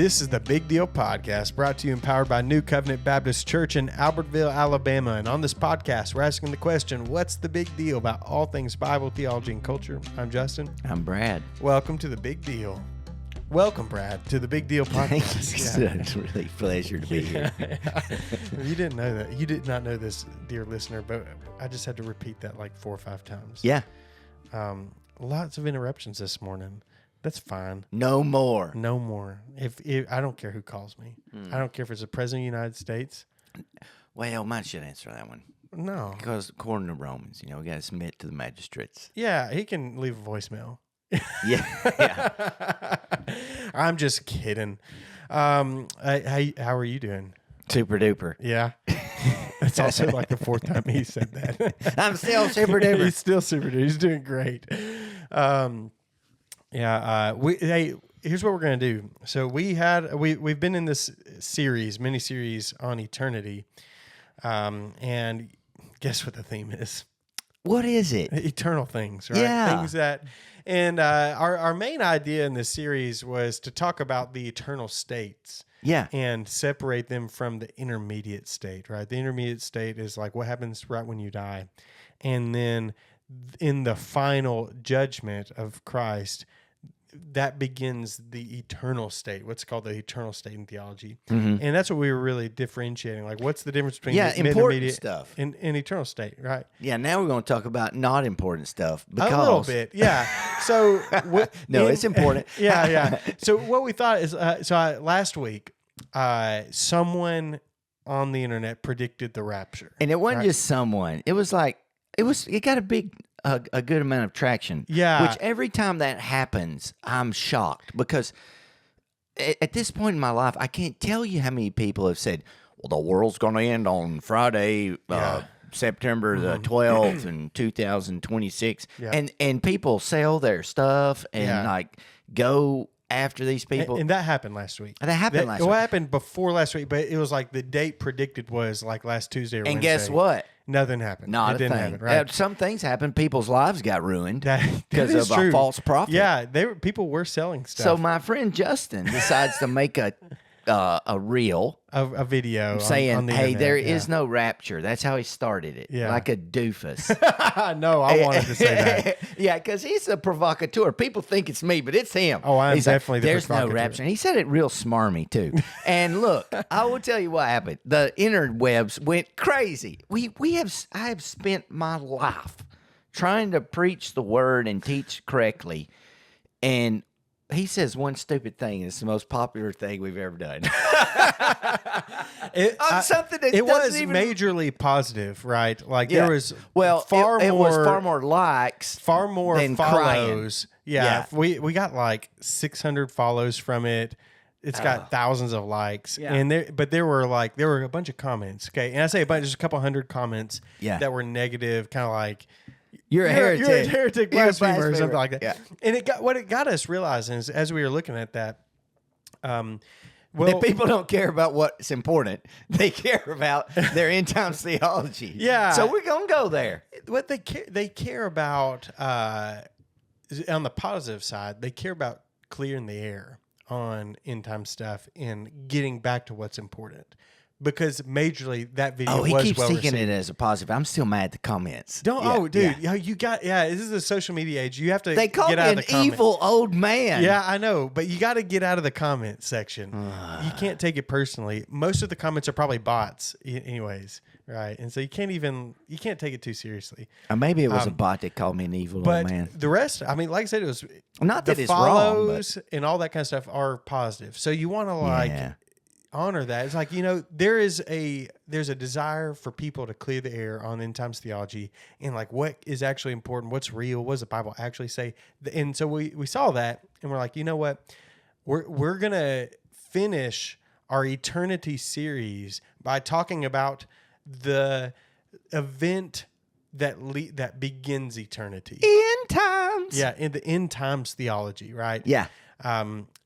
This is the Big Deal Podcast, brought to you and powered by New Covenant Baptist Church in Albertville, Alabama. And on this podcast, we're asking the question, what's the big deal about all things Bible, theology, and culture? I'm Justin. I'm Brad. Welcome to the Big Deal. Welcome, Brad, to the Big Deal Podcast. It's a really pleasure to be here. You didn't know that. You did not know this, dear listener, but I just had to repeat that like 4 or 5 times. Yeah. Lots of interruptions this morning. That's fine. No more. No more. If I don't care who calls me. I don't care if it's the President of the United States. Well, mine should answer that one. No. Because according to Romans, we got to submit to the magistrates. Yeah, he can leave a voicemail. Yeah. I'm just kidding. How are you doing? Super duper. Yeah. That's also like the 4th time he said that. I'm still super duper. He's still super duper. He's doing great. Here's what we're gonna do. So we've been in this mini series on eternity, and guess what the theme is? What is it? Eternal things, right? Yeah. Things that, and our main idea in this series was to talk about the eternal states. Yeah. And separate them from the intermediate state, right? The intermediate state is like what happens right when you die, and then in the final judgment of Christ, that begins the eternal state, what's called the eternal state in theology. Mm-hmm. And that's what we were really differentiating. Like, what's the difference between important stuff and eternal state, right? Yeah, now we're going to talk about not important stuff. Because... A little bit, yeah. So it's important. Yeah. So what we thought is, last week, someone on the internet predicted the rapture. And it wasn't just someone. It was like, it got a good amount of traction. Yeah. Which every time that happens, I'm shocked because at this point in my life, I can't tell you how many people have said, well, the world's going to end on Friday, September the 12th in 2026. Yeah. And people sell their stuff and go after these people. And that happened last week. That happened last week. What happened before last week, but it was like the date predicted was like last Tuesday or Wednesday. And guess what? Nothing happened. Not it a didn't thing. happen, right? Some things happened. People's lives got ruined because of a false prophet. Yeah, people were selling stuff. So my friend Justin decides to make a reel, a video saying, on the "Hey, internet. there is no rapture." That's how he started it, like a doofus. No, I wanted to say that. Yeah, because he's a provocateur. People think it's me, but it's him. Oh, I'm he's definitely like, the There's no rapture. And he said it real smarmy too. And look, I will tell you what happened. The interwebs went crazy. I have spent my life trying to preach the word and teach correctly, and he says one stupid thing, and it's the most popular thing we've ever done. It was majorly positive, right? Like there was far more likes, far more than follows. Crying. Yeah, we got like 600 follows from it. It's got thousands of likes, and there were a bunch of comments. Okay, and I say a bunch, just a couple hundred comments that were negative, kind of like. You're a heretic. You're a heretic, blasphemer, or something like that. Yeah. And it got us realizing is, as we were looking at that, that people don't care about what's important. They care about their end times theology. Yeah. So we're gonna go there. What they care about on the positive side, they care about clearing the air on end time stuff and getting back to what's important. Because majorly that video was well received. Oh, he keeps taking it as a positive. I'm still mad at the comments. This is a social media age. You have to get out of the comments. They call me an evil old man. Yeah, I know, but you got to get out of the comment section. You can't take it personally. Most of the comments are probably bots anyways, right? And so you can't take it too seriously. Or maybe it was a bot that called me an evil old man. The rest, I mean, like I said, it was not that the it's follows wrong, and all that kind of stuff are positive. So you want to honor that. It's like, there's a desire for people to clear the air on end times theology and like what is actually important, what's real, what does the Bible actually say? And so we saw that and we're like, you know what? We're going to finish our eternity series by talking about the event that begins eternity. End times. Yeah, in the end times theology, right? Yeah.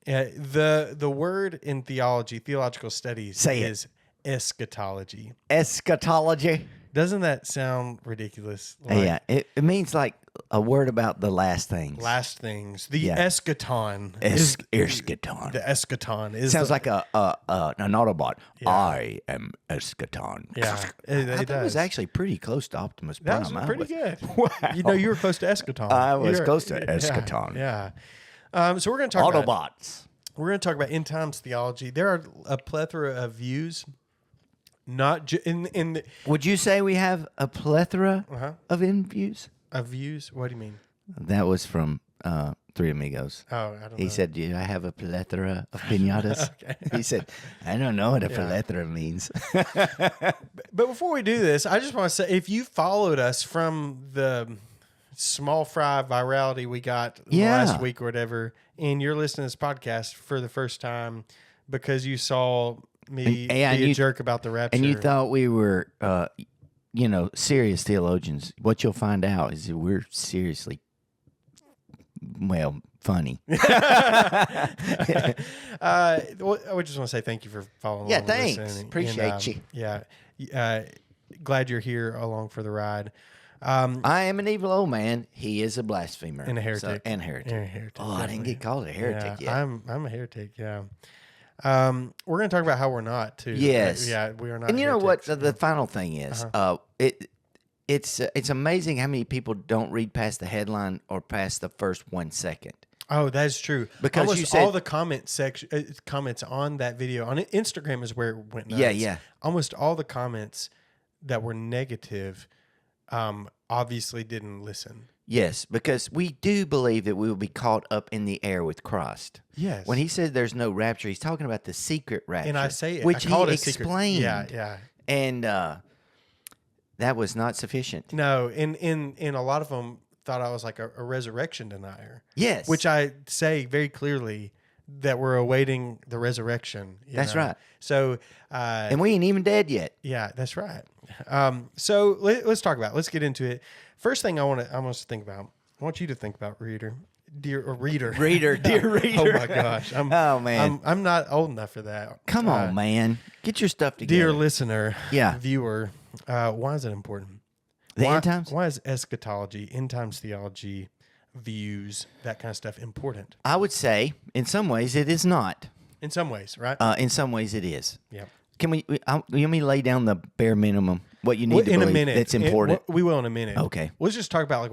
The word in theology, theological studies is eschatology. Eschatology. Doesn't that sound ridiculous? Like, Yeah, it means like a word about the last things. Last things. The Yeah. eschaton. Eschaton. The eschaton is Sounds like an Autobot. Yeah. I am Eschaton. Yeah, it I think it was does. actually pretty close to Optimus That Prime. was pretty good. Wow. You know, you were close to eschaton. I was You're- close to yeah, eschaton. Yeah. So we're going to talk about Autobots. we're going to talk about end times theology. There are a plethora of views. Not in the Would you say we have a plethora Uh-huh. of views? of views. What do you mean? That was from Three Amigos. Oh, I don't know. He said, "Do I have a plethora of pinatas?" He said, "I don't know what a plethora means." But before we do this, I just want to say, if you followed us from the small fry virality we got last week or whatever, and you're listening to this podcast for the first time because you saw me be a jerk about the rapture, And you thought we were, serious theologians. What you'll find out is that we're seriously, funny. I would just want to say thank you for following along. Thanks. Listening. Appreciate you. Yeah. Glad you're here along for the ride. I am an evil old man. He is a blasphemer. And a heretic. And heretic. And a heretic, Oh, I didn't get called a heretic yet. I'm a heretic, yeah. We're going to talk about how we're not, too. Yes. Yeah, we are not. And you know what? heretics. The final thing is, it's amazing how many people don't read past the headline or past the first 1 second. Oh, that's true. Because almost you said all the comments on that video on Instagram is where it went nuts. Yeah. Almost all the comments that were negative, obviously didn't listen. Yes, because we do believe that we will be caught up in the air with Christ. Yes. When he said there's no rapture, he's talking about the secret rapture. And I say it, which I call he it a secret. explained. Yeah. And that was not sufficient. No, and a lot of them thought I was like a resurrection denier. Yes. Which I say very clearly that we're awaiting the resurrection. That's right. So, and we ain't even dead yet. yeah, that's right. So let's talk about it. Let's get into it. First thing I want us to think about. I want you to think about, reader. Dear reader. Dear reader. Oh my gosh. Oh, man. I'm not old enough for that. Come on, man. Get your stuff together. Dear listener, Yeah. viewer, why is it important? The end times? Why is eschatology, end times theology, views, that kind of stuff important? I would say, in some ways, it is not. In some ways, right? In some ways, it is. Yeah. Can we? You want me to lay down the bare minimum? What you need to in believe a minute. that's important. We will in a minute. Okay. Let's just talk about like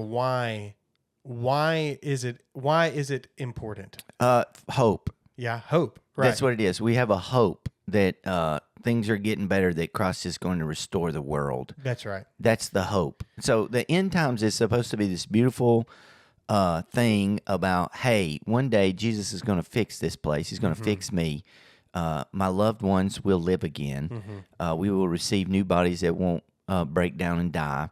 why is it important? Hope. Yeah, hope. Right. That's what it is. We have a hope that things are getting better, that Christ is going to restore the world. That's right. That's the hope. So the end times is supposed to be this beautiful thing about, hey, one day Jesus is going to fix this place. He's going to fix me. My loved ones will live again. We will receive new bodies that won't break down and die.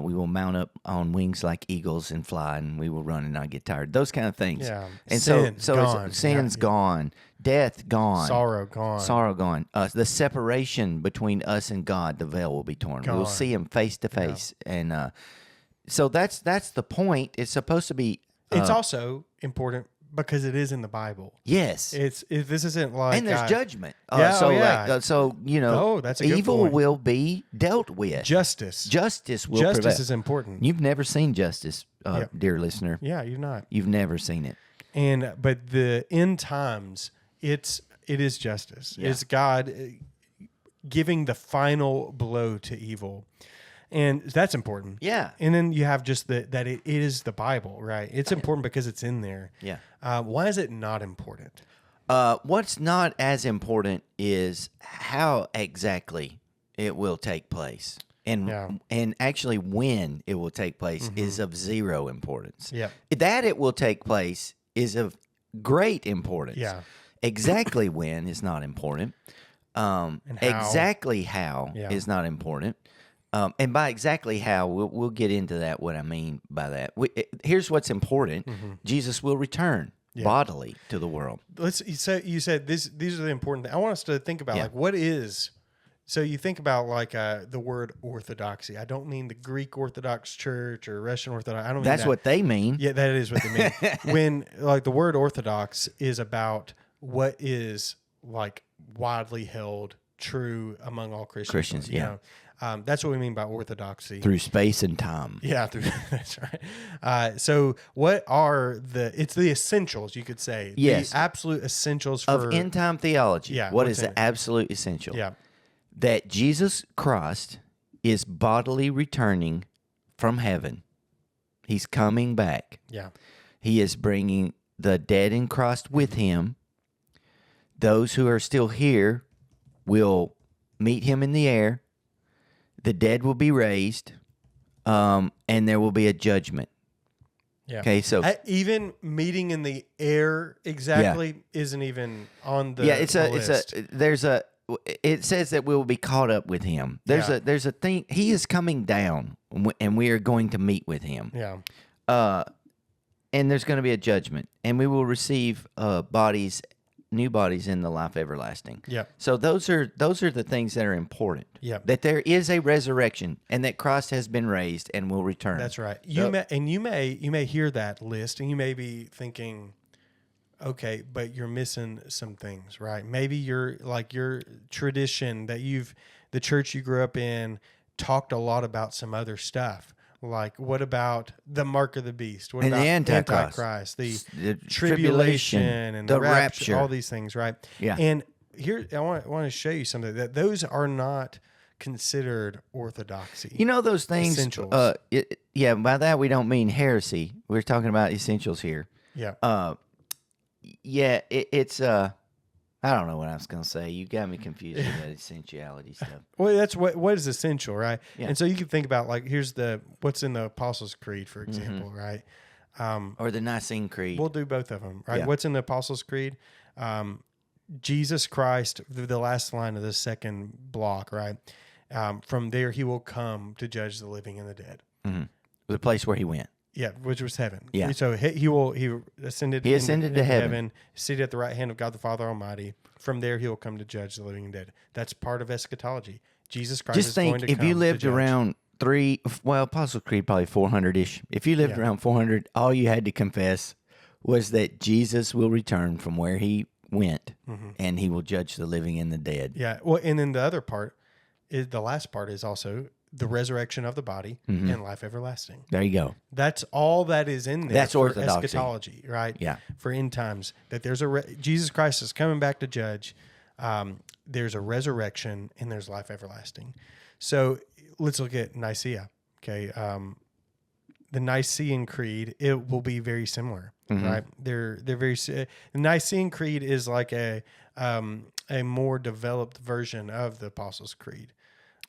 We will mount up on wings like eagles and fly, and we will run and not get tired. Those kind of things. Yeah. And Sin so gone. sin's Yeah. gone, death gone, Sorrow gone. sorrow gone. The separation between us and God, the veil will be torn. We'll Gone. see Him face to face, and so that's the point. It's supposed to be. It's also important because it is in the Bible. Yes. This isn't like And there's judgment. Yeah, So, oh, yeah. so that's a good evil point. will be dealt with. Justice. Justice will Justice prevail. is important. You've never seen justice, dear listener. Yeah, you're not. You've never seen it. But the end times, it is justice. Yeah. It's God giving the final blow to evil. And that's important. Yeah. And then you have just that it is the Bible, right? It's important because it's in there. Yeah. Why is it not important? What's not as important is how exactly it will take place. And actually when it will take place is of zero importance. Yeah. That it will take place is of great importance. Yeah. Exactly when is not important. And how. Exactly how is not important. And by exactly how, we'll get into that, what I mean by that. Here's what's important. Jesus will return bodily to the world. You said these are the important things. I want us to think about like what is. So you think about like the word orthodoxy. I don't mean the Greek Orthodox Church or Russian Orthodox. I don't mean That's that. what they mean. Yeah, that is what they mean. When like the word orthodox is about what is like widely held true among all Christians. Christians, you know. That's what we mean by orthodoxy. Through space and time. Yeah, that's right. So what are it's the essentials, you could say. Yes. The absolute essentials Of end time theology. Yeah, What is the absolute essential? Yeah. That Jesus Christ is bodily returning from heaven. He's coming back. Yeah. He is bringing the dead in Christ with him. Those who are still here will meet him in the air. The dead will be raised, and there will be a judgment. Yeah. Okay, so even meeting in the air exactly isn't even on the list. It says that we will be caught up with him. There's a thing. He is coming down, and we are going to meet with him. Yeah. And there's going to be a judgment, and we will receive new bodies in the life everlasting. Yeah. So those are the things that are important. Yeah. That there is a resurrection, and that Christ has been raised and will return. That's right. You may hear that list, and you may be thinking, okay, but you're missing some things, right? Maybe your tradition that the church you grew up in talked a lot about some other stuff. Like, what about the mark of the beast? What about the Antichrist? The tribulation and the rapture, all these things, right? Yeah. And here, I want to show you something that those are not considered orthodoxy. You know those things. Essentials. By that we don't mean heresy. We're talking about essentials here. Yeah. It's I don't know what I was going to say. You got me confused with that essentiality stuff. Well, that's what is essential, right? Yeah. And so you can think about, like, here's what's in the Apostles' Creed, for example, right? Or the Nicene Creed. We'll do both of them, right? Yeah. What's in the Apostles' Creed? Jesus Christ, the last line of the second block, right? From there he will come to judge the living and the dead. Mm-hmm. The place where he went. Yeah, which was heaven. Yeah. So he ascended. He ascended to heaven, seated at the right hand of God the Father Almighty. From there he will come to judge the living and dead. That's part of eschatology. Jesus Christ Just is think, going to if come you to lived judge. around Apostles' Creed probably 400-ish. If you lived around 400, all you had to confess was that Jesus will return from where he went, and he will judge the living and the dead. Yeah. Well, and then the other part the last part is also the resurrection of the body and life everlasting. There you go. That's all that is in there. That's for orthodoxy. Eschatology, right? Yeah. For end times, that there's Jesus Christ is coming back to judge. There's a resurrection and there's life everlasting. So let's look at Nicaea. Okay. The Nicene Creed, it will be very similar, right? They're very. The Nicene Creed is like a more developed version of the Apostles' Creed.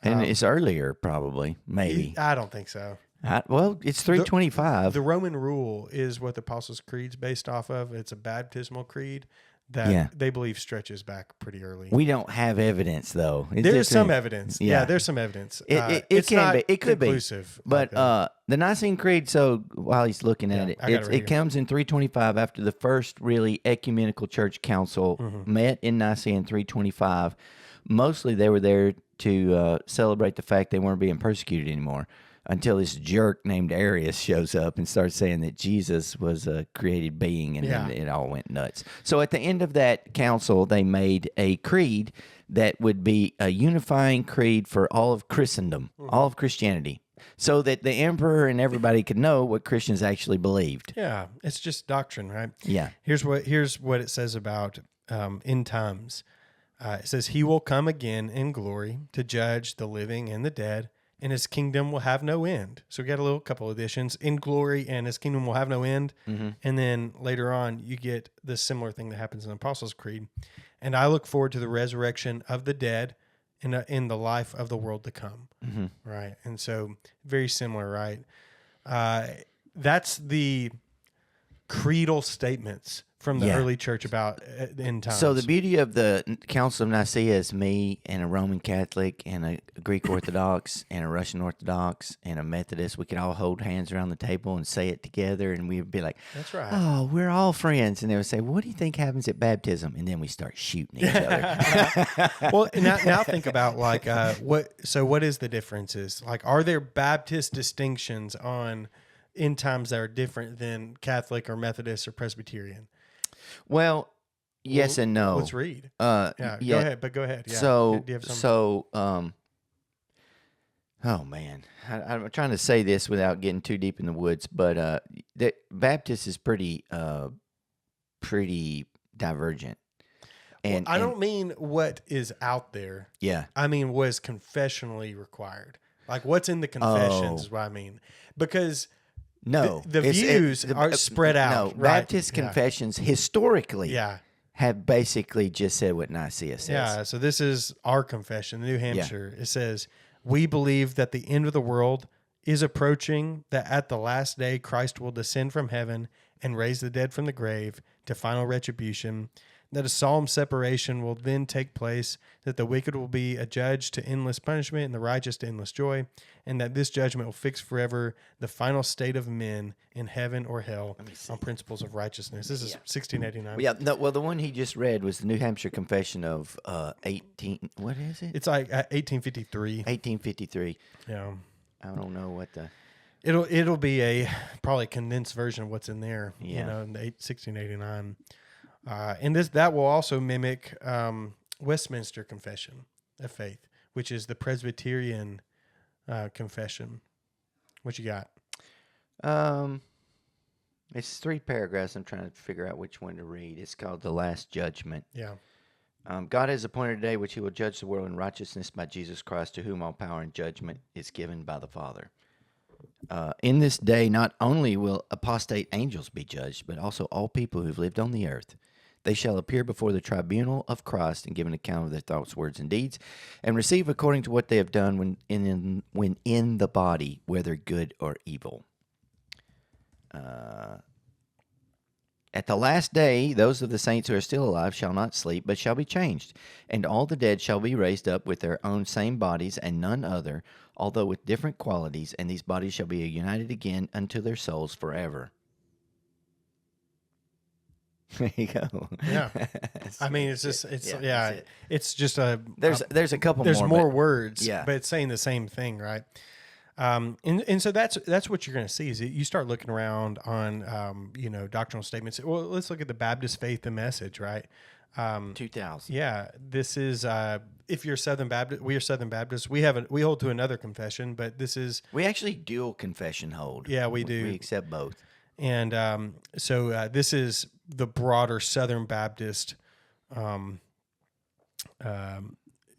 And it's earlier, probably, maybe. I don't think so. It's 325. The Roman Rule is what the Apostles' Creed's based off of. It's a baptismal creed that they believe stretches back pretty early. We don't have evidence, though. There's some evidence. Yeah, there's some evidence. It could be. But the the Nicene Creed, so while he's looking at it, it comes in 325 after the first really ecumenical church council met in Nicaea in 325. Mostly they were there to celebrate the fact they weren't being persecuted anymore, until this jerk named Arius shows up and starts saying that Jesus was a created being, and then it all went nuts. So at the end of that council, they made a creed that would be a unifying creed for all of Christendom, all of Christianity, so that the emperor and everybody could know what Christians actually believed. Yeah, it's just doctrine, right? Yeah. Here's what it says about end times. It says, he will come again in glory to judge the living and the dead, and his kingdom will have no end. So we got a couple additions, in glory and his kingdom will have no end. And then later on, you get the similar thing that happens in the Apostles' Creed. And I look forward to the resurrection of the dead in the life of the world to come. Right. And so very similar, right? That's the creedal statements from the early church about end times. So the beauty of the Council of Nicaea is me and a Roman Catholic and a Greek Orthodox and a Russian Orthodox and a Methodist. We could all hold hands around the table and say it together, and we would be like, "That's right. Oh, we're all friends." And they would say, "What do you think happens at baptism?" And then we start shooting each other. Well, now think about what is the differences? Like, are there Baptist distinctions on end times that are different than Catholic or Methodist or Presbyterian? Well, Yes and no. Let's read. Yeah. Go ahead. But go ahead. Yeah. So, Do you have something? Oh man, I'm trying to say this without getting too deep in the woods, but the Baptist is pretty divergent. And I don't mean what is out there. Yeah. I mean what is confessionally required. Like what's in the confessions is what I mean. Because no, the views are spread out. No, right? Baptist confessions historically Yeah. have basically just said what Nicaea says. Yeah, so this is our confession, the New Hampshire. It says, we believe that the end of the world is approaching, that at the last day Christ will descend from heaven and raise the dead from the grave to final retribution, that a solemn separation will then take place, that the wicked will be adjudged to endless punishment and the righteous to endless joy, and that this judgment will fix forever the final state of men in heaven or hell on principles of righteousness. This is 1689. Yeah, no, well, the one he just read was the New Hampshire Confession of 18. What is it? It's like 1853. 1853. Yeah. I don't know what the. It'll be a probably condensed version of what's in there. Yeah. You know, in the 1689. And that will also mimic Westminster Confession of Faith, which is the Presbyterian confession. What you got? It's 3 paragraphs. I'm trying to figure out which one to read. It's called The Last Judgment. Yeah. God has appointed a day which he will judge the world in righteousness by Jesus Christ, to whom all power and judgment is given by the Father. In this day, not only will apostate angels be judged, but also all people who've lived on the earth. They shall appear before the tribunal of Christ and give an account of their thoughts, words, and deeds, and receive according to what they have done when in the body, whether good or evil. At the last day, those of the saints who are still alive shall not sleep, but shall be changed, and all the dead shall be raised up with their own same bodies, and none other, although with different qualities, and these bodies shall be united again unto their souls forever. There you go. Yeah. I mean, it's just, it's just a. There's a couple there's more. more words, yeah. But it's saying the same thing, right? And so that's what you're going to see is you start looking around on, doctrinal statements. Well, let's look at the Baptist Faith and Message, right? 2000. Yeah. This is, if you're Southern Baptist, we are Southern Baptists. We hold to another confession, but this is. We actually dual confession hold. Yeah, we do. We accept both. And so this is the broader Southern Baptist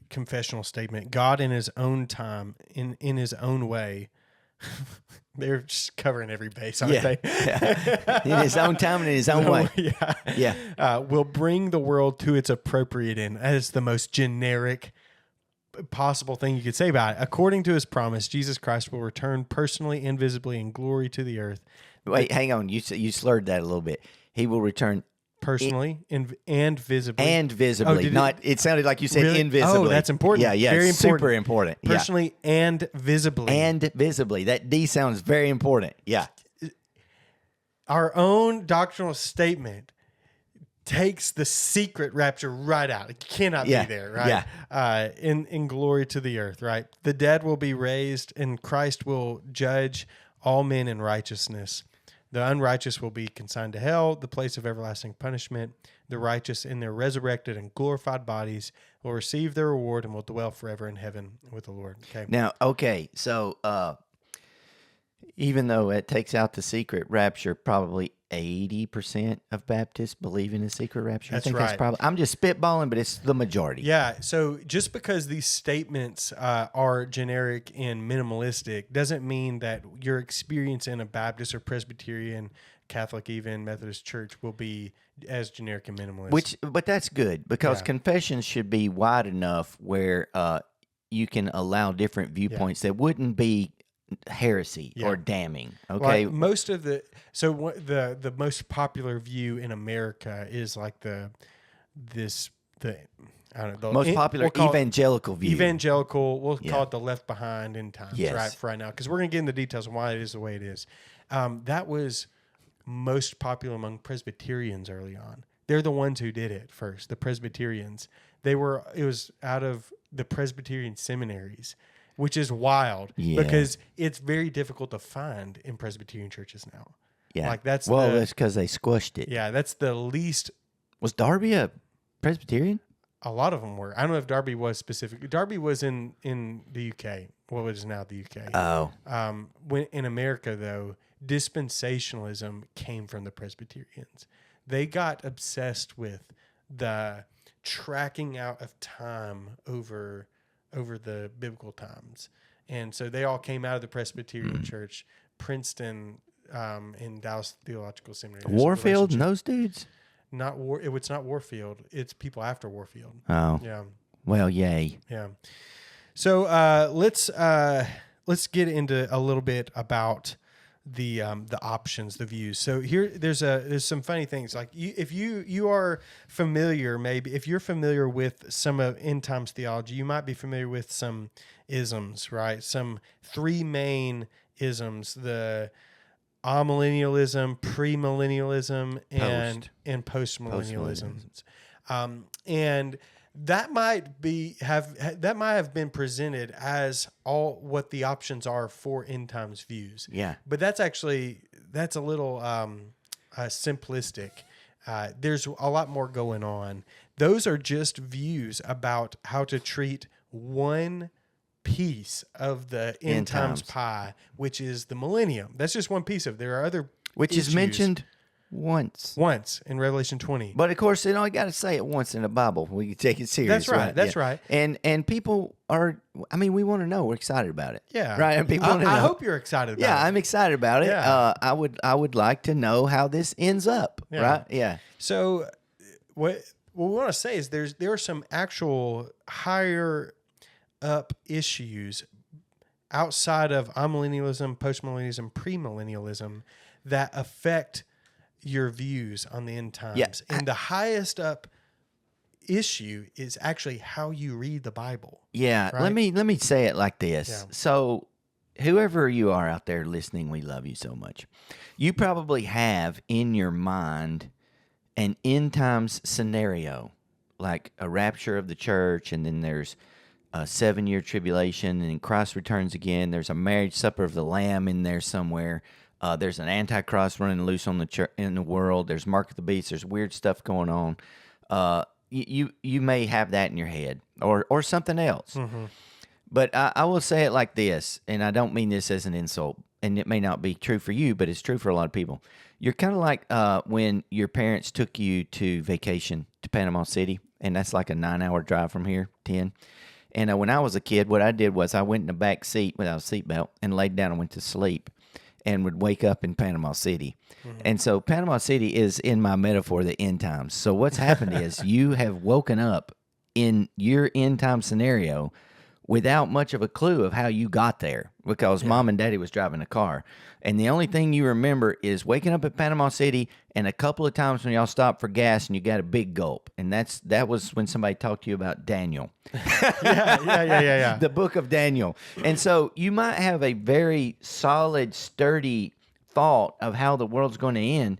confessional statement. God in his own time, in his own way. They're just covering every base, aren't they? Yeah. In his own time and in his own way. Yeah. Will bring the world to its appropriate end. That is the most generic possible thing you could say about it. According to his promise, Jesus Christ will return personally and visibly in glory to the earth. Wait, hang on. You slurred that a little bit. He will return personally and visibly. And visibly. It sounded like you said really? invisibly. Oh, that's important. Yeah. Very important. Super important. Personally and visibly. And visibly. That D sounds very important. Yeah. Our own doctrinal statement takes the secret rapture right out. It cannot be there, right? Yeah. In glory to the earth, right? The dead will be raised, and Christ will judge all men in righteousness. The unrighteous will be consigned to hell, the place of everlasting punishment. The righteous in their resurrected and glorified bodies will receive their reward and will dwell forever in heaven with the Lord. Okay. Now, so even though it takes out the secret rapture, probably 80% of Baptists believe in the secret rapture. That's I think right. that's probably. I'm just spitballing, but it's the majority. Yeah. So just because these statements are generic and minimalistic doesn't mean that your experience in a Baptist or Presbyterian, Catholic, even Methodist church will be as generic and minimalist. But that's good because confessions should be wide enough where you can allow different viewpoints that wouldn't be heresy or damning. Okay. Like most of the most popular view in America is like the most popular evangelical view. We'll call it the Left Behind in times, right? For right now, because we're going to get into details on why it is the way it is. That was most popular among Presbyterians early on. They're the ones who did it first. The Presbyterians. It was out of the Presbyterian seminaries, which is wild because it's very difficult to find in Presbyterian churches now. Yeah, like that's because they squished it. Yeah, that's the least. Was Darby a Presbyterian? A lot of them were. I don't know if Darby was specific. Darby was in the UK. What is now the UK. Oh. When in America, though, dispensationalism came from the Presbyterians. They got obsessed with the tracking out of time over the biblical times. And so they all came out of the Presbyterian Church, Princeton, and Dallas Theological Seminary. Warfield and those dudes? It's not Warfield. It's people after Warfield. Oh. Yeah. Well, yay. Yeah. So let's get into a little bit about the options, the views. So here there's some funny things. Like if you are familiar, maybe if you're familiar with some of end times theology, you might be familiar with some isms, right? Some three main isms: the amillennialism, premillennialism, and postmillennialism. And that might have been presented as all what the options are for end times views. Yeah. But that's a little simplistic. There's a lot more going on. Those are just views about how to treat one piece of the end times pie, which is the millennium. That's just one piece of it. There are other which issues. is mentioned once in Revelation 20. But of course, you got to say it once in the Bible. We can take it serious. That's right. That's right. And people are. I mean, we want to know. We're excited about it. Yeah. Right. And people want to know. I hope you're excited about it. Yeah, I'm excited about it. Yeah. I would like to know how this ends up. Yeah. Right. Yeah. So what we want to say is there are some actual higher up issues outside of amillennialism, postmillennialism, premillennialism that affect your views on the end times. Yeah. And the highest up issue is actually how you read the Bible. Yeah. Right? Let me say it like this. Yeah. So whoever you are out there listening, we love you so much. You probably have in your mind an end times scenario, like a rapture of the church, and then there's a 7-year tribulation, and then Christ returns again. There's a marriage supper of the Lamb in there somewhere. There's an antichrist running loose on in the world. There's mark of the beast. There's weird stuff going on. You may have that in your head, or something else. Mm-hmm. But I will say it like this, and I don't mean this as an insult, and it may not be true for you, but it's true for a lot of people. You're kind of like when your parents took you to vacation to Panama City, and that's like a 9-hour drive from here, 10. And when I was a kid, what I did was I went in the back seat without a seatbelt and laid down and went to sleep and would wake up in Panama City. Mm-hmm. And so Panama City is, in my metaphor, the end times. So what's happened is you have woken up in your end time scenario without much of a clue of how you got there, because Mom and Daddy was driving a car. And the only thing you remember is waking up at Panama City and a couple of times when y'all stopped for gas and you got a big gulp. And that was when somebody talked to you about Daniel. Yeah. The book of Daniel. And so you might have a very solid, sturdy thought of how the world's going to end,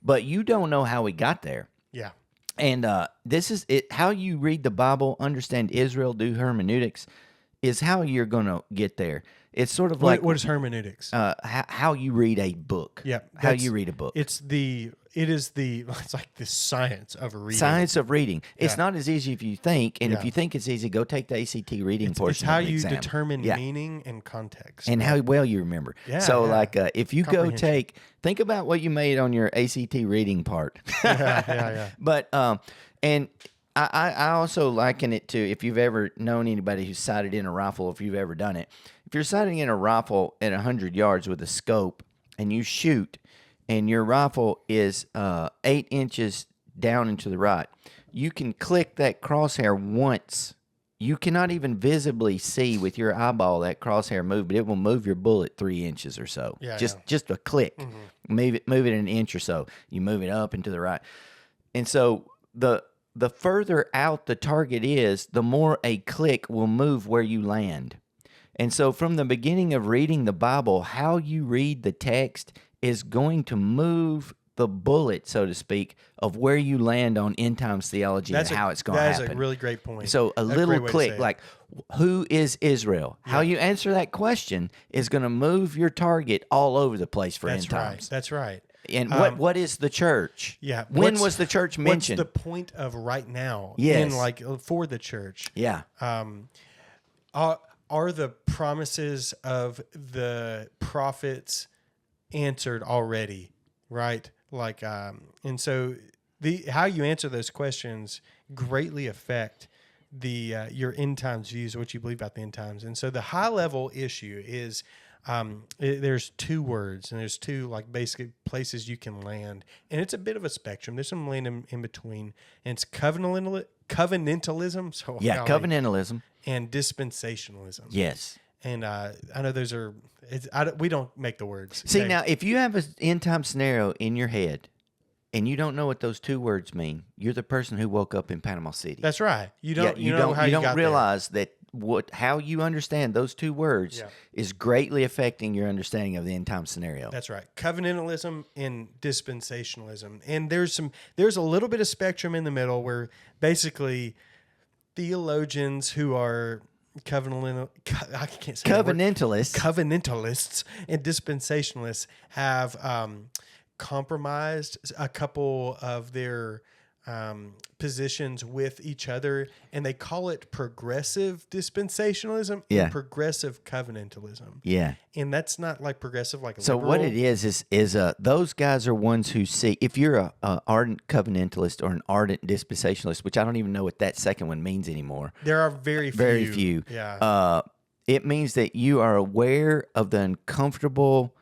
but you don't know how we got there. Yeah. And this is it. How you read the Bible, understand Israel, do hermeneutics, is how you're going to get there. It's sort of like what is hermeneutics? How you read a book. Yeah, how you read a book. It's like the science of reading. Science of reading. It's Yeah. not as easy if you think, and if Yeah. you think it's easy, go take the ACT reading portion. It's how of the you exam. determine Yeah. meaning and context. And how well you remember. Yeah, So, yeah. like, if you go Comprehension. think about what you made on your ACT reading part. Yeah. But, and I also liken it to, if you've ever known anybody who's sighted in a rifle, if you've ever done it. If you're sighting in a rifle at 100 yards with a scope and you shoot, and your rifle is 8 inches down and to the right, you can click that crosshair once. You cannot even visibly see with your eyeball that crosshair move, but it will move your bullet 3 inches or so. Just a click. Mm-hmm. Move it an inch or so. You move it up and to the right. And so the further out the target is, the more a click will move where you land. And so from the beginning of reading the Bible, how you read the text is going to move the bullet, so to speak, of where you land on end times theology and how it's going to happen. That's a really great point. So a little click, like, who is Israel? Yeah. How you answer that question is going to move your target all over the place for end times. That's right. And what is the church? Yeah. When was the church mentioned? What's the point of right now? Yes. For the church? Yeah. Are the promises of the prophets answered already? Right. And so how you answer those questions greatly affect your end times views, what you believe about the end times. And so the high level issue is there's two words, and there's two basic places you can land, and it's a bit of a spectrum. There's some land in between, and it's covenantalism. So Covenantalism and dispensationalism. Yes. And I know those are. We don't make the words. See, now if you have an end time scenario in your head, and you don't know what those two words mean, you're the person who woke up in Panama City. That's right. You don't. You don't realize that how you understand those two words is greatly affecting your understanding of the end time scenario. That's right. Covenantalism and dispensationalism, and there's a little bit of spectrum in the middle where basically theologians who are covenantalists and dispensationalists have compromised a couple of their positions with each other, and they call it progressive dispensationalism and progressive covenantalism. Yeah. And that's not like progressive like a So liberal. what it is those guys are ones who see, if you're a ardent covenantalist or an ardent dispensationalist, which I don't even know what that second one means anymore. There are very few. Yeah. It means that you are aware of the uncomfortable,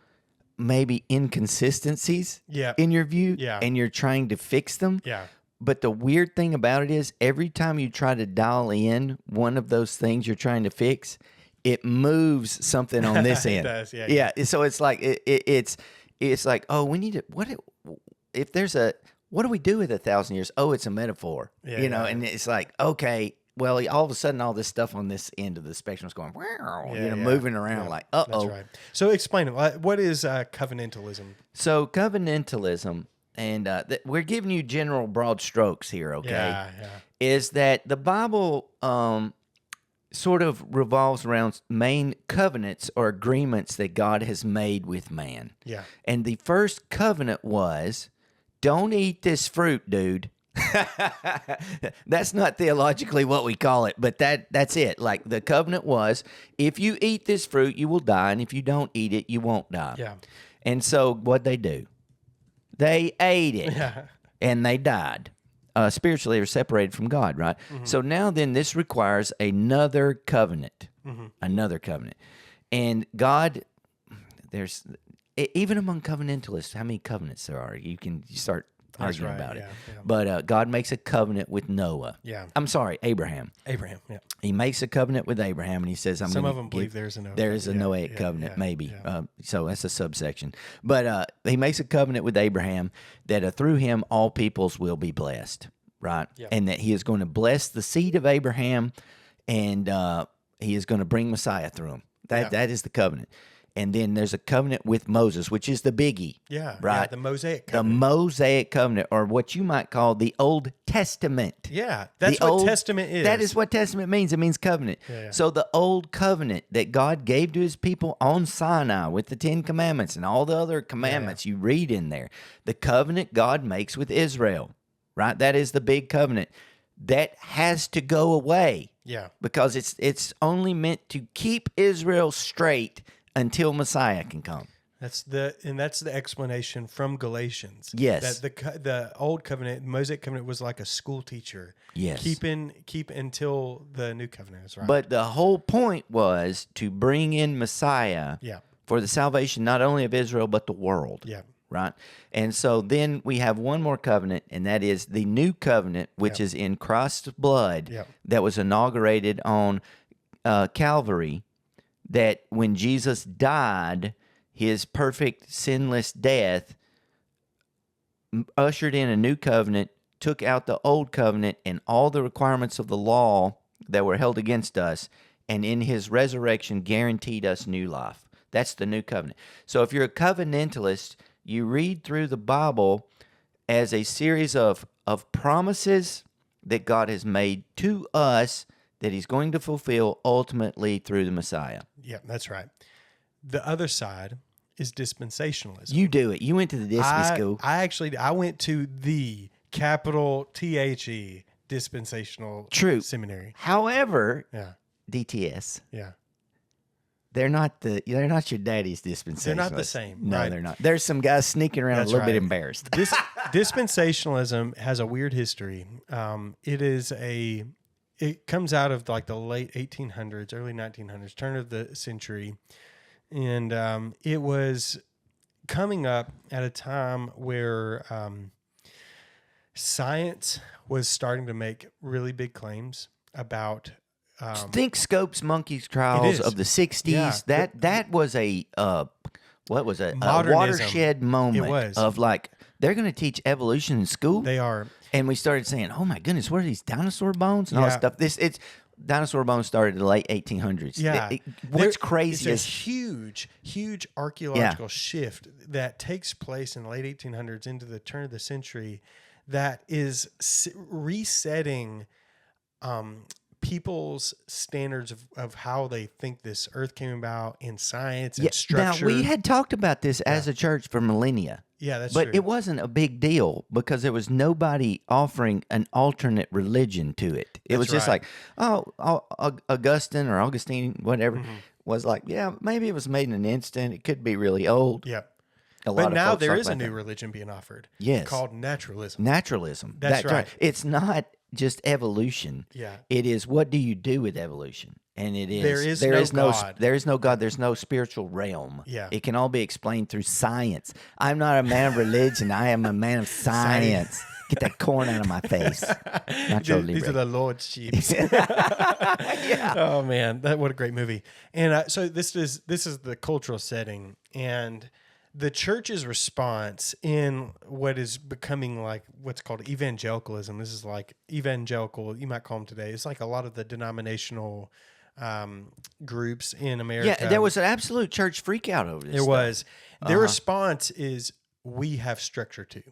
maybe inconsistencies in your view, and you're trying to fix them. Yeah. But the weird thing about it is every time you try to dial in one of those things you're trying to fix, it moves something on this end. It does, yeah. So it's like it's like, oh, we need to what do we do with 1,000 years? Oh, it's a metaphor. And it's like, okay, well, all of a sudden all this stuff on this end of the spectrum is going moving around like, uh-oh. That's right. So explain it. What is covenantalism? So covenantalism, and we're giving you general broad strokes here, okay? Yeah. Is that the Bible sort of revolves around main covenants or agreements that God has made with man. Yeah. And the first covenant was, don't eat this fruit, dude. That's not theologically what we call it, but that's it. Like the covenant was, if you eat this fruit, you will die, and if you don't eat it, you won't die. Yeah. And so what'd they do? They ate it, and they died. Spiritually, they were separated from God, right? Mm-hmm. So now then this requires another covenant, another covenant. And God, there's, even among covenantalists, how many covenants there are? You start arguing about it. Yeah. But God makes a covenant with Noah. Yeah. I'm sorry, Abraham. Abraham, yeah. He makes a covenant with Abraham, and he says, Some of them believe there's a Noah. There is a Noahic covenant, maybe. Yeah. So that's a subsection. But he makes a covenant with Abraham that through him all peoples will be blessed, right? Yeah. And that he is going to bless the seed of Abraham, and he is going to bring Messiah through him. That is the covenant. And then there's a covenant with Moses, which is the biggie. Yeah. Right? Yeah, the Mosaic covenant. The Mosaic covenant, or what you might call the Old Testament. Yeah. That's what Testament is. That is what Testament means. It means covenant. Yeah. So the Old Covenant that God gave to his people on Sinai with the 10 Commandments and all the other commandments you read in there. The covenant God makes with Israel, right? That is the big covenant. That has to go away. Yeah. Because it's only meant to keep Israel straight until Messiah can come. That's the explanation from Galatians. Yes. That the old covenant, Mosaic covenant, was like a school teacher. Yes. Keep until the new covenant is right. But the whole point was to bring in Messiah for the salvation not only of Israel but the world. Yeah. Right? And so then we have one more covenant, and that is the new covenant, which is in Christ's blood that was inaugurated on Calvary. That when Jesus died, his perfect, sinless death ushered in a new covenant, took out the old covenant and all the requirements of the law that were held against us, and in his resurrection guaranteed us new life. That's the new covenant. So if you're a covenantalist, you read through the Bible as a series of promises that God has made to us that he's going to fulfill ultimately through the Messiah. Yeah, that's right. The other side is dispensationalism. You do it. You went to the Disney school. I went to the capital THE dispensational seminary. However, Yeah. DTS. Yeah. They're not your daddy's dispensationalists. They're not the same. No, right? They're not. There's some guys sneaking around a little bit embarrassed. This dispensationalism has a weird history. It comes out of like the late 1800s, early 1900s, turn of the century. And it was coming up at a time where science was starting to make really big claims about. Think Scopes Monkeys trials of the 60s. Yeah. That was a Modernism. watershed moment It was. of like, they're going to teach evolution in school. They are. And we started saying, oh my goodness, what are these dinosaur bones and all that stuff? Dinosaur bones started in the late 1800s. Yeah. What's crazy is is huge archaeological shift that takes place in the late 1800s into the turn of the century that is resetting people's standards of how they think this earth came about in science and structure. Now, we had talked about this as a church for millennia. Yeah, that's true. But it wasn't a big deal because there was nobody offering an alternate religion to it. It was just like, Augustine, whatever, was like, yeah, maybe it was made in an instant. It could be really old. Yeah. But now there is a new religion being offered. Yes. Called naturalism. Naturalism. That's right. It's not just evolution. Yeah. It is, what do you do with evolution? And it is there is no God. There is no God. There's no spiritual realm. Yeah. It can all be explained through science. I'm not a man of religion. I am a man of science. Get that corn out of my face. These are the Lord's sheep. Yeah. Oh man, what a great movie! And so this is the cultural setting, and the church's response in what is becoming like what's called evangelicalism. This is like evangelical, you might call them today. It's like a lot of the denominational groups in America. Yeah, there was an absolute church freak out over this. There was. Their response is, we have structure too.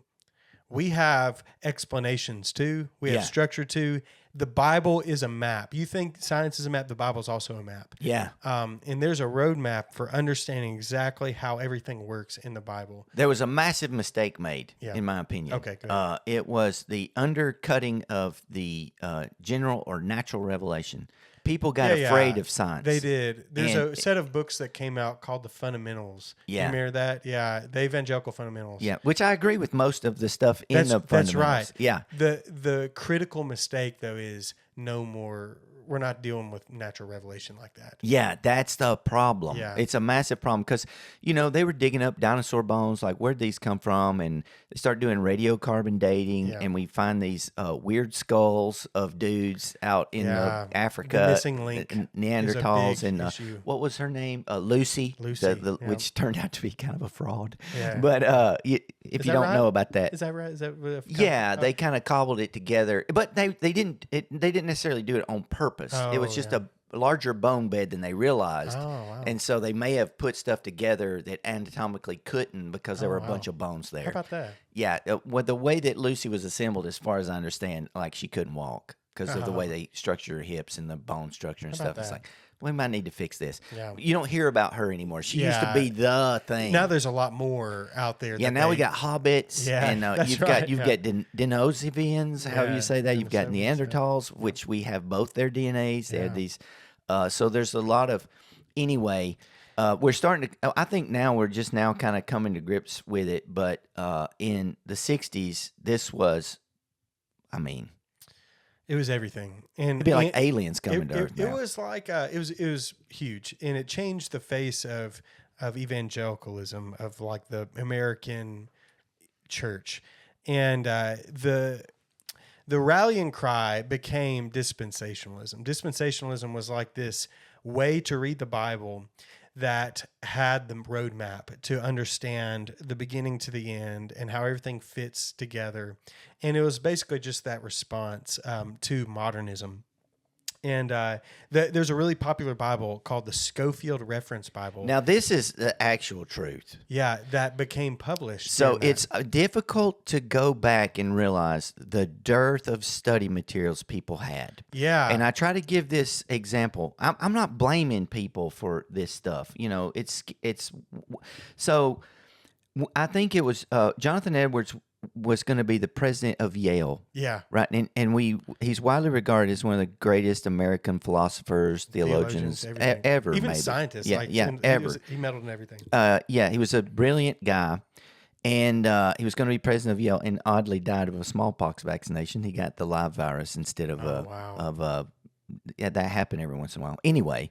We have explanations too. We have structure too. The Bible is a map. You think science is a map, the Bible is also a map. Yeah. And there's a roadmap for understanding exactly how everything works in the Bible. There was a massive mistake made, in my opinion. Okay, good. It was the undercutting of the general or natural revelation. People got afraid of science. They did. There's a set of books that came out called the Fundamentals. Yeah. You remember that? Yeah, the Evangelical Fundamentals. Yeah, which I agree with most of the stuff in the Fundamentals. That's right. Yeah. The critical mistake, though, is no more. We're not dealing with natural revelation like that. Yeah, that's the problem. Yeah. It's a massive problem because, they were digging up dinosaur bones, like where'd these come from? And they start doing radiocarbon dating, and we find these weird skulls of dudes out in Africa. The missing link Neanderthals. And issue. What was her name? Lucy. Lucy. Which turned out to be kind of a fraud. Yeah. But if you don't know about that. Is that right? Is that they kind of cobbled it together. But they didn't necessarily do it on purpose. It was just a larger bone bed than they realized. Oh, wow. And so they may have put stuff together that anatomically couldn't because there were a bunch of bones there. How about that? Yeah. The way that Lucy was assembled, as far as I understand, like she couldn't walk because of the way they structured her hips and the bone structure and stuff. It's like, we might need to fix this. Yeah. You don't hear about her anymore. She used to be the thing. Now there's a lot more out there. Yeah, now we got hobbits, and you've got Denisovans, how you say that? You've got Neanderthals, which we have both their DNAs. They have these. So there's a lot of. Anyway, we're starting to. I think now we're just now kind of coming to grips with it. But in the '60s, this was, it was everything, and it'd be like aliens coming to Earth. It was like it was huge, and it changed the face of evangelicalism, of like the American church, and the rallying cry became dispensationalism. Dispensationalism was like this way to read the Bible that had the roadmap to understand the beginning to the end and how everything fits together. And it was basically just that response to modernism. And there's a really popular Bible called the Schofield Reference Bible. Now, this is the actual truth. Yeah, that became published. So it's difficult to go back and realize the dearth of study materials people had. Yeah. And I try to give this example. I'm not blaming people for this stuff. So I think it was Jonathan Edwards was going to be the president of Yale. Yeah. Right. And he's widely regarded as one of the greatest American philosophers, theologians ever. Even maybe. scientists. Ever. He meddled in everything. He was a brilliant guy. And he was going to be president of Yale and oddly died of a smallpox vaccination. He got the live virus instead of that happened every once in a while. Anyway,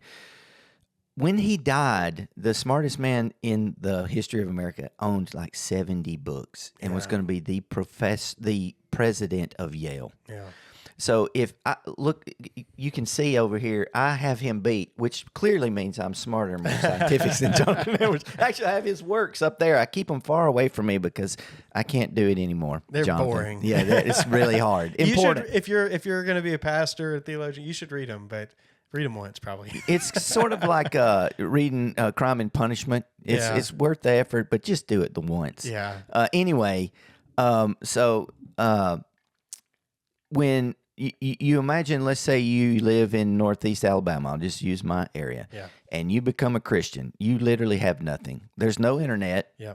when he died, the smartest man in the history of America owned like 70 books and was going to be the president of Yale. Yeah. So if I look, you can see over here, I have him beat, which clearly means I'm smarter and more scientific than Jonathan Edwards. Actually, I have his works up there. I keep them far away from me because I can't do it anymore. They're Jonathan. boring. Yeah, it's really hard. Important. If you're going to be a pastor or a theologian, you should read them, but read them once probably. It's sort of like reading Crime and Punishment. It's worth the effort, but just do it the once. Yeah. Anyway, when you imagine, let's say you live in Northeast Alabama. I'll just use my area. Yeah. And you become a Christian. You literally have nothing. There's no internet. Yeah.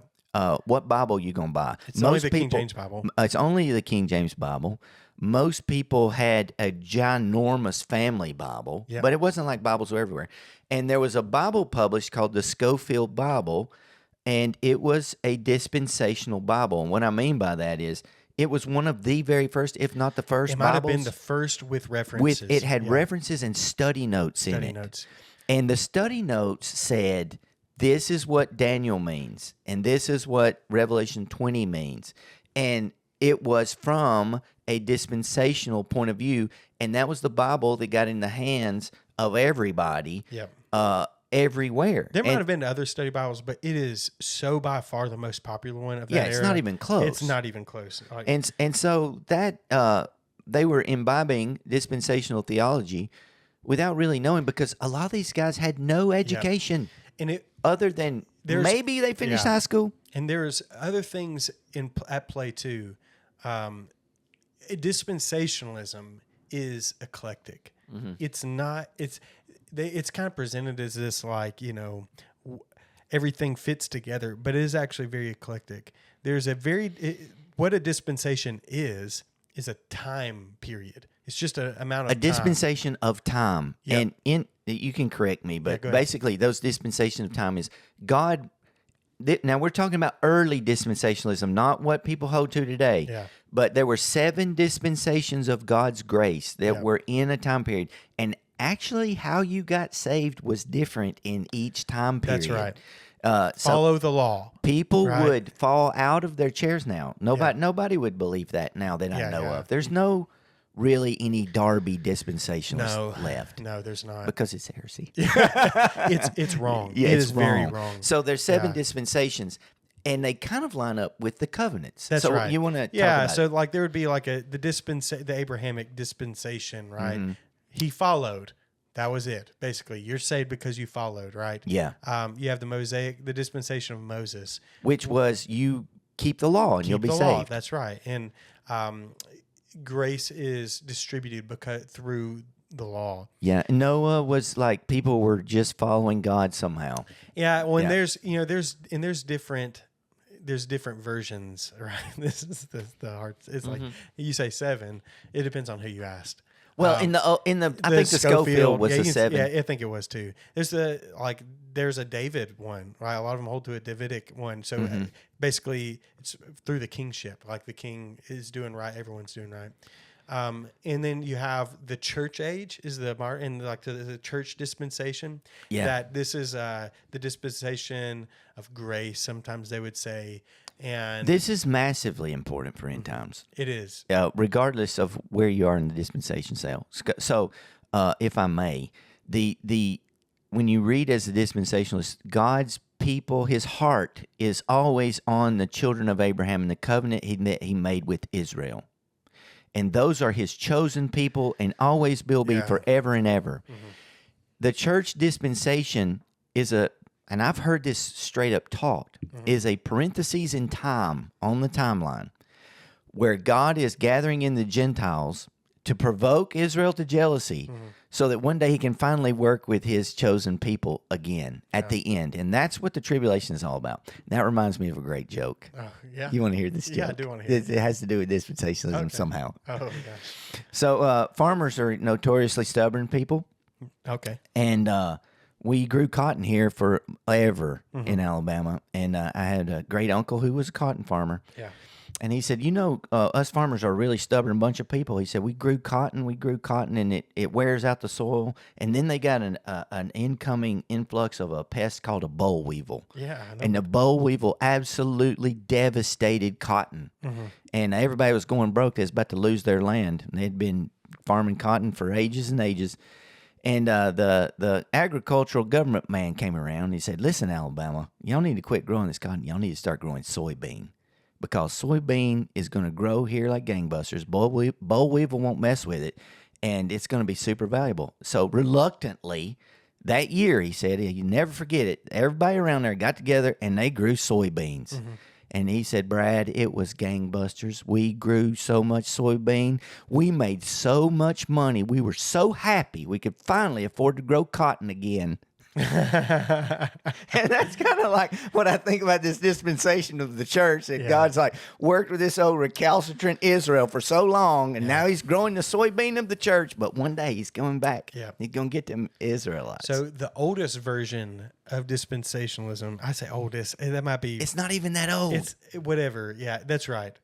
What Bible you gonna buy? It's only the King James Bible. It's only the King James Bible. Most people had a ginormous family Bible, but it wasn't like Bibles were everywhere. And there was a Bible published called the Schofield Bible, and it was a dispensational Bible. And what I mean by that is it was one of the very first, if not the first, It might have Bibles been the first with references. it had references and study notes in it. And the study notes said, this is what Daniel means, and this is what Revelation 20 means. And it was from a dispensational point of view, and that was the Bible that got in the hands of everybody everywhere. There might have been other study Bibles, but it is so by far the most popular one of that era. It's not even close. It's not even close. And so that they were imbibing dispensational theology without really knowing, because a lot of these guys had no education other than maybe they finished high school. And there's other things at play too. Dispensationalism is eclectic. Mm-hmm. It's not. It's kind of presented as this everything fits together, but it is actually very eclectic. There's what a dispensation is a time period. It's just an amount of time. Dispensation of time. Yep. And you can correct me, but basically those dispensations of time is God. Now we're talking about early dispensationalism, not what people hold to today. Yeah. But there were 7 dispensations of God's grace that were in a time period. And actually how you got saved was different in each time period. That's right. Follow the law. People would fall out of their chairs now. Nobody would believe that now that I know of. There's no really any Darby dispensationalists left. No, there's not. Because it's heresy. It's wrong. Yeah, it is very wrong. So there's 7 dispensations, and they kind of line up with the covenants. That's so right. You want to talk about so like there would be like the Abrahamic dispensation, right? Mm-hmm. He followed. That was it. Basically, you're saved because you followed, right? Yeah. You have the dispensation of Moses, which was you keep the law and you'll be saved. Law. That's right. And grace is distributed through the law. Yeah, Noah was like people were just following God somehow. Yeah, well, and there's different versions, right? This is the hard. It's like you say 7. It depends on who you asked. Well, I think the Schofield was a 7. Yeah, I think it was too. There's a David one, right? A lot of them hold to a Davidic one. So basically, it's through the kingship. Like the king is doing right, everyone's doing right. And then you have the church age is the church dispensation. Yeah, that this is the dispensation of grace. Sometimes they would say. And this is massively important for end times. It is. Regardless of where you are in the dispensation sale. So, if I may, when you read as a dispensationalist, God's people, his heart is always on the children of Abraham and the covenant that he made with Israel. and those are his chosen people and always will be forever and ever. The church dispensation is and I've heard this straight up taught, is a parenthesis in time on the timeline where God is gathering in the Gentiles to provoke Israel to jealousy so that one day he can finally work with his chosen people again at the end. And that's what the tribulation is all about. That reminds me of a great joke. Oh, yeah. You want to hear this joke? Yeah, I do want to hear it. It has to do with dispensationalism somehow. Oh, gosh. So farmers are notoriously stubborn people. Okay. And we grew cotton here forever in Alabama. And I had a great uncle who was a cotton farmer. Yeah. And he said, us farmers are a really stubborn bunch of people. He said, we grew cotton, and it wears out the soil. And then they got an incoming influx of a pest called a boll weevil. Yeah. And the boll weevil absolutely devastated cotton. And everybody was going broke. They was about to lose their land. And they'd been farming cotton for ages and ages. And the agricultural government man came around and he said, listen, Alabama, y'all need to quit growing this cotton. Y'all need to start growing soybean. Because soybean is going to grow here like gangbusters. Boll weevil won't mess with it, and it's going to be super valuable. So reluctantly, that year, he said, you never forget it, everybody around there got together, and they grew soybeans. And he said, Brad, it was gangbusters. We grew so much soybean. We made so much money. We were so happy we could finally afford to grow cotton again. And that's kind of like what I think about this dispensation of the church, that God's like worked with this old recalcitrant Israel for so long, and now he's growing the soybean of the church, but one day he's coming back. He's going to get them Israelites. So the oldest version of dispensationalism, I say oldest, that might be... It's not even that old. It's whatever. Yeah, that's right.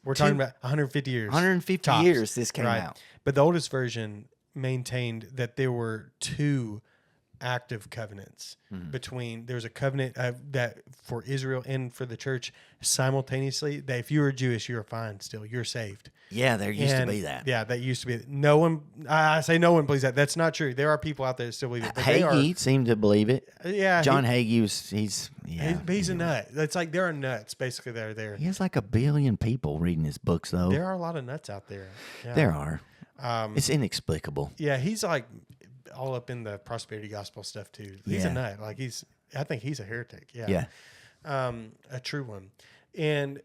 We're talking about 150 years. 150 tops, years this came out. But the oldest version maintained that there were two active covenants between, there's a covenant that for Israel and for the church simultaneously, that if you were Jewish, you were fine still, you're saved. Yeah, there used to be that. Yeah, that used to be. No one, I say no one believes that. That's not true. There are people out there that still believe it. Hagee seemed to believe it. Yeah. John Hagee he's a nut. It's like there are nuts basically that are there. He has like 1 billion people reading his books though. There are a lot of nuts out there. Yeah. There are. It's inexplicable. Yeah, he's like all up in the prosperity gospel stuff too. He's a nut. Like I think he's a heretic. Yeah. A true one. And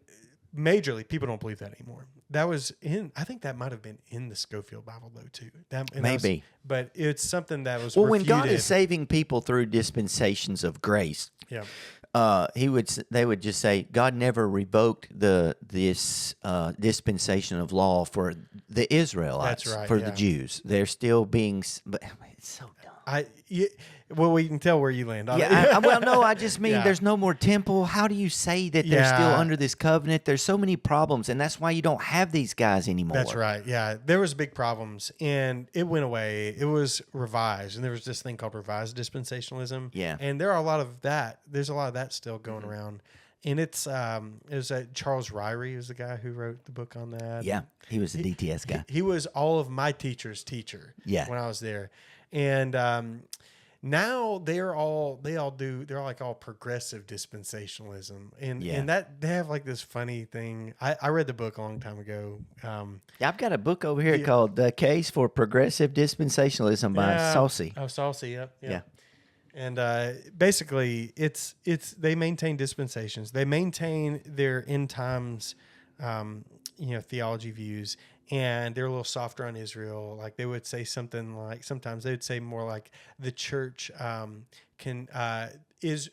majorly, people don't believe that anymore. That was I think that might have been in the Scofield Bible though too. Maybe. But it's something that was refuted. When God is saving people through dispensations of grace, they would just say God never revoked this dispensation of law for the Israelites. That's right, for the Jews. They're still being. But it's so dumb. Well, we can tell where you land on it. I just mean there's no more temple. How do you say that they're still under this covenant? There's so many problems, and that's why you don't have these guys anymore. That's right. Yeah, there was big problems, and it went away. It was revised, and there was this thing called revised dispensationalism. Yeah, and there are a lot of that. There's a lot of that still going around, and it was Charles Ryrie was the guy who wrote the book on that. Yeah, he was the DTS guy. He was all of my teacher's teacher. Yeah, when I was there, and. Now they're all like all progressive dispensationalism, and that they have like this funny thing. I read the book a long time ago. I've got a book over here called "The Case for Progressive Dispensationalism" by Saucy. Oh, Saucy, yeah. And basically, it's they maintain dispensations. They maintain their end times, theology views. And they're a little softer on Israel. Like they would say something like, sometimes they would say more like the church is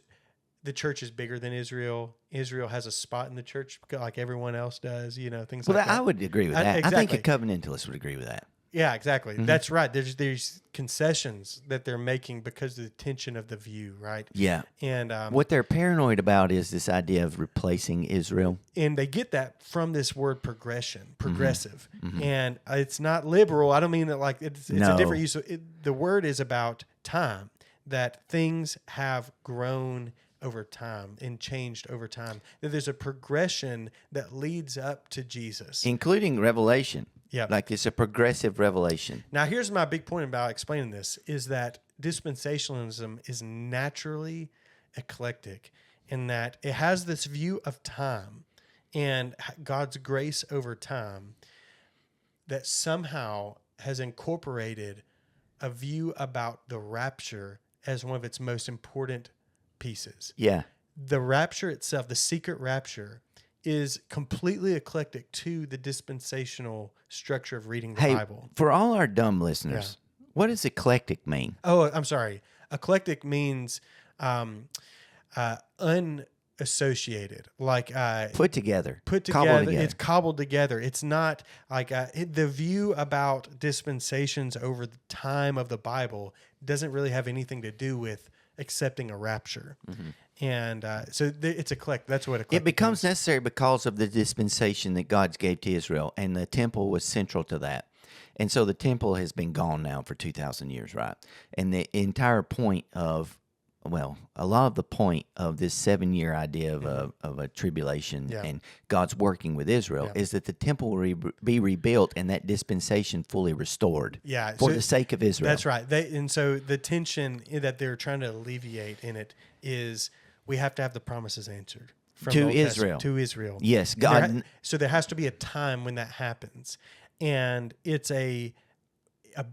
bigger than Israel. Israel has a spot in the church like everyone else does. Things like that. I would agree with that. Exactly. I think a covenantalist would agree with that. Yeah, exactly. Mm-hmm. That's right. There's concessions that they're making because of the tension of the view, right? Yeah. And what they're paranoid about is this idea of replacing Israel. And they get that from this word progressive. Mm-hmm. And it's not liberal. I don't mean that like it's a different use. The word is about time, that things have grown over time and changed over time. That there's a progression that leads up to Jesus. Including Revelation. Yeah. Like it's a progressive revelation. Now, here's my big point about explaining this, is that dispensationalism is naturally eclectic in that it has this view of time and God's grace over time. that somehow has incorporated a view about the rapture as one of its most important pieces. Yeah. The rapture itself, the secret rapture, is completely eclectic to the dispensational structure of reading the Bible. For all our dumb listeners, what does eclectic mean? Oh, I'm sorry. Eclectic means unassociated, like Put together. Cobbled together. It's cobbled together. It's not like the view about dispensations over the time of the Bible doesn't really have anything to do with accepting a rapture. Mm-hmm. And so it's eclectic. That's what eclectic It becomes means. necessary because of the dispensation that God gave to Israel, and the temple was central to that. And so the temple has been gone now for 2,000 years, right? And the entire point of, a lot of the point of this 7-year idea of a tribulation and God's working with Israel is that the temple will be rebuilt and that dispensation fully restored for the sake of Israel. That's right. And so the tension that they're trying to alleviate in it is we have to have the promises answered. From To Israel. To Israel. Yes, God. So there has to be a time when that happens. And it's a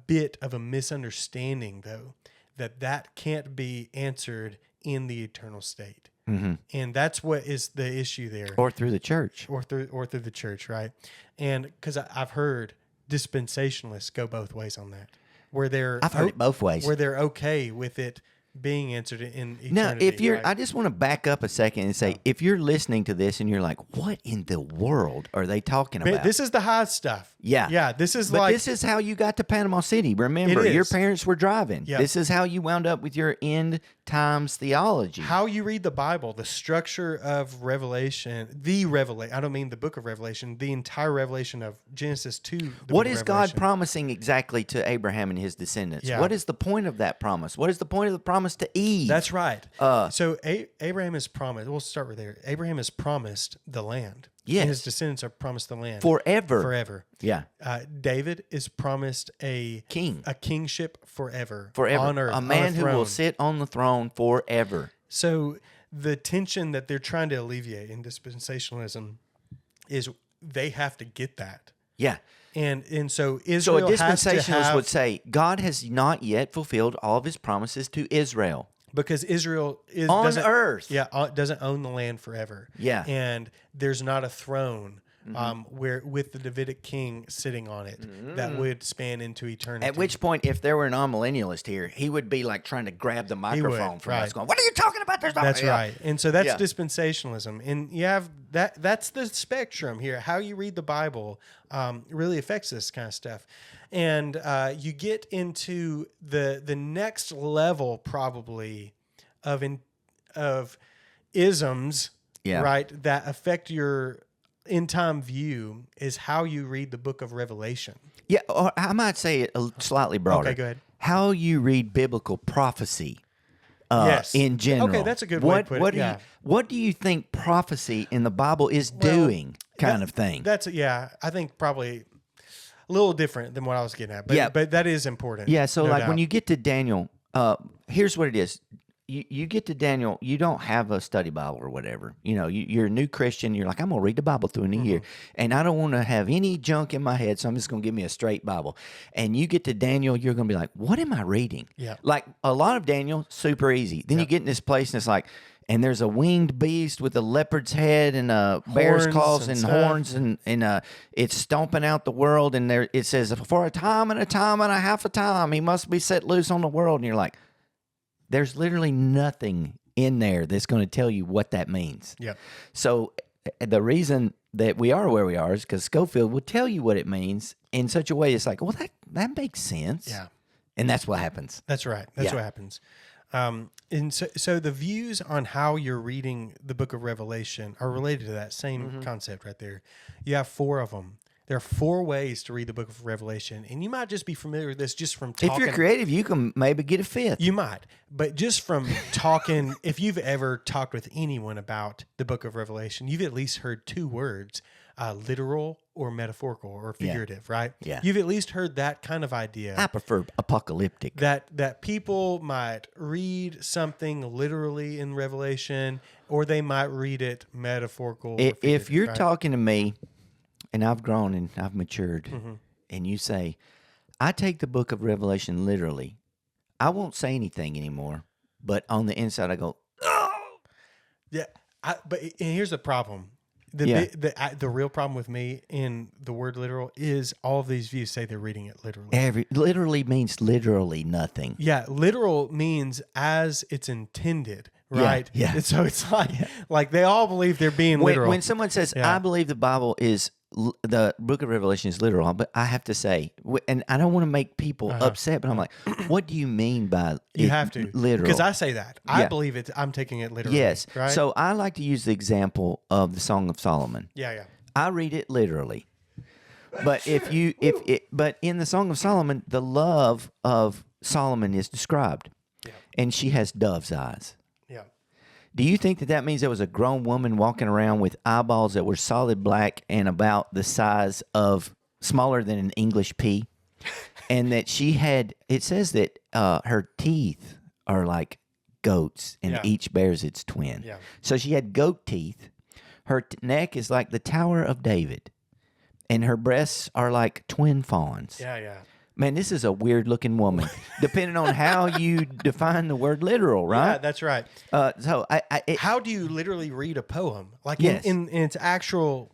bit of a misunderstanding, though, that can't be answered in the eternal state. Mm-hmm. And that's what is the issue there. Or through the church. Or through the church, right? And because I've heard dispensationalists go both ways on that. I've heard it both ways. Where they're okay with it being answered in eternity. Now, if you're, right? I just want to back up a second and say, if you're listening to this and you're like, what in the world are they talking about? This is the high stuff. Yeah. Yeah, this is But this is how you got to Panama City. Remember, your parents were driving. Yep. This is how you wound up with your end times theology. How you read the Bible, the structure of Revelation, I don't mean the book of Revelation, the entire revelation of Genesis to the What book is of God Revelation. promising exactly to Abraham and his descendants? Yeah. What is the point of that promise? What is the point of the promise to Eve? That's right. So Abraham has promised, we'll start with there. Abraham has promised the land. Yes. And his descendants are promised the land. Forever. Yeah. David is promised a kingship forever. On earth. A man on who will sit on the throne forever. So the tension that they're trying to alleviate in dispensationalism is they have to get that. Yeah. And so Israel So a dispensationalist has to have, would say, God has not yet fulfilled all of his promises to Israel. Because Israel on earth. Yeah, doesn't own the land forever. Yeah. And there's not a throne where with the Davidic king sitting on it that would span into eternity. At which point, if there were a non-millennialist here, he would be like trying to grab the microphone from us going, what are you talking about? There's not. That's right. And so that's dispensationalism. And you have that's the spectrum here. How you read the Bible really affects this kind of stuff. And you get into the next level probably of isms, right, that affect your end-time view is how you read the book of Revelation. Yeah, or I might say it slightly broader. Okay, go ahead. How you read biblical prophecy in general. Okay, that's a good way to put it. What do you think prophecy in the Bible is doing kind of thing? I think probably a little different than what I was getting at. But that is important. Yeah, so no like doubt. when you get to Daniel, here's what it is. You get to Daniel, you don't have a study Bible or whatever. You know, you're a new Christian. You're like, I'm going to read the Bible through in a year. And I don't want to have any junk in my head, so I'm just going to give me a straight Bible. And you get to Daniel, you're going to be like, what am I reading? Yeah. Like a lot of Daniel, super easy. Then you get in this place and it's like, and there's a winged beast with a leopard's head and a bear's claws and horns and it's stomping out the world. And there it says, for a time and a half a time, he must be set loose on the world. And you're like, there's literally nothing in there that's going to tell you what that means. Yep. So the reason that we are where we are is because Schofield will tell you what it means in such a way it's like, well, that makes sense. Yeah. And that's what happens. That's right. That's what happens. And so the views on how you're reading the book of Revelation are related to that same concept right there. You have 4 of them. There are 4 ways to read the book of Revelation, and you might just be familiar with this just from talking. If you're creative, you can maybe get a 5th. You might, but just from talking, if you've ever talked with anyone about the book of Revelation, you've at least heard 2 words, literal or metaphorical or figurative, right? Yeah. You've at least heard that kind of idea. I prefer apocalyptic. That people might read something literally in Revelation, or they might read it metaphorical. If you're talking to me, and I've grown and I've matured, and you say, I take the book of Revelation literally, I won't say anything anymore, but on the inside I go, oh! Yeah, but and here's the problem. The real problem with me in the word literal is all of these views say they're reading it literally. Literally means literally nothing. Yeah, literal means as it's intended, right? Yeah. And so it's like they all believe they're being literal. When someone says, I believe the Bible is, the book of Revelation is literal, but I have to say, and I don't want to make people upset, but I'm like, what do you mean by you have to literal? Because I say that. I believe it. I'm taking it literally. Yes. Right? So I like to use the example of the Song of Solomon. Yeah. I read it literally. But but in the Song of Solomon, the love of Solomon is described. Yeah. And she has dove's eyes. Yeah. Do you think that means there was a grown woman walking around with eyeballs that were solid black and about the size of smaller than an English pea? And that she had, it says that her teeth are like goats and each bears its twin. Yeah. So she had goat teeth. Her neck is like the Tower of David. And her breasts are like twin fawns. Yeah. Man, this is a weird looking woman, depending on how you define the word literal, right? Yeah, that's right. So how do you literally read a poem? Like in its actual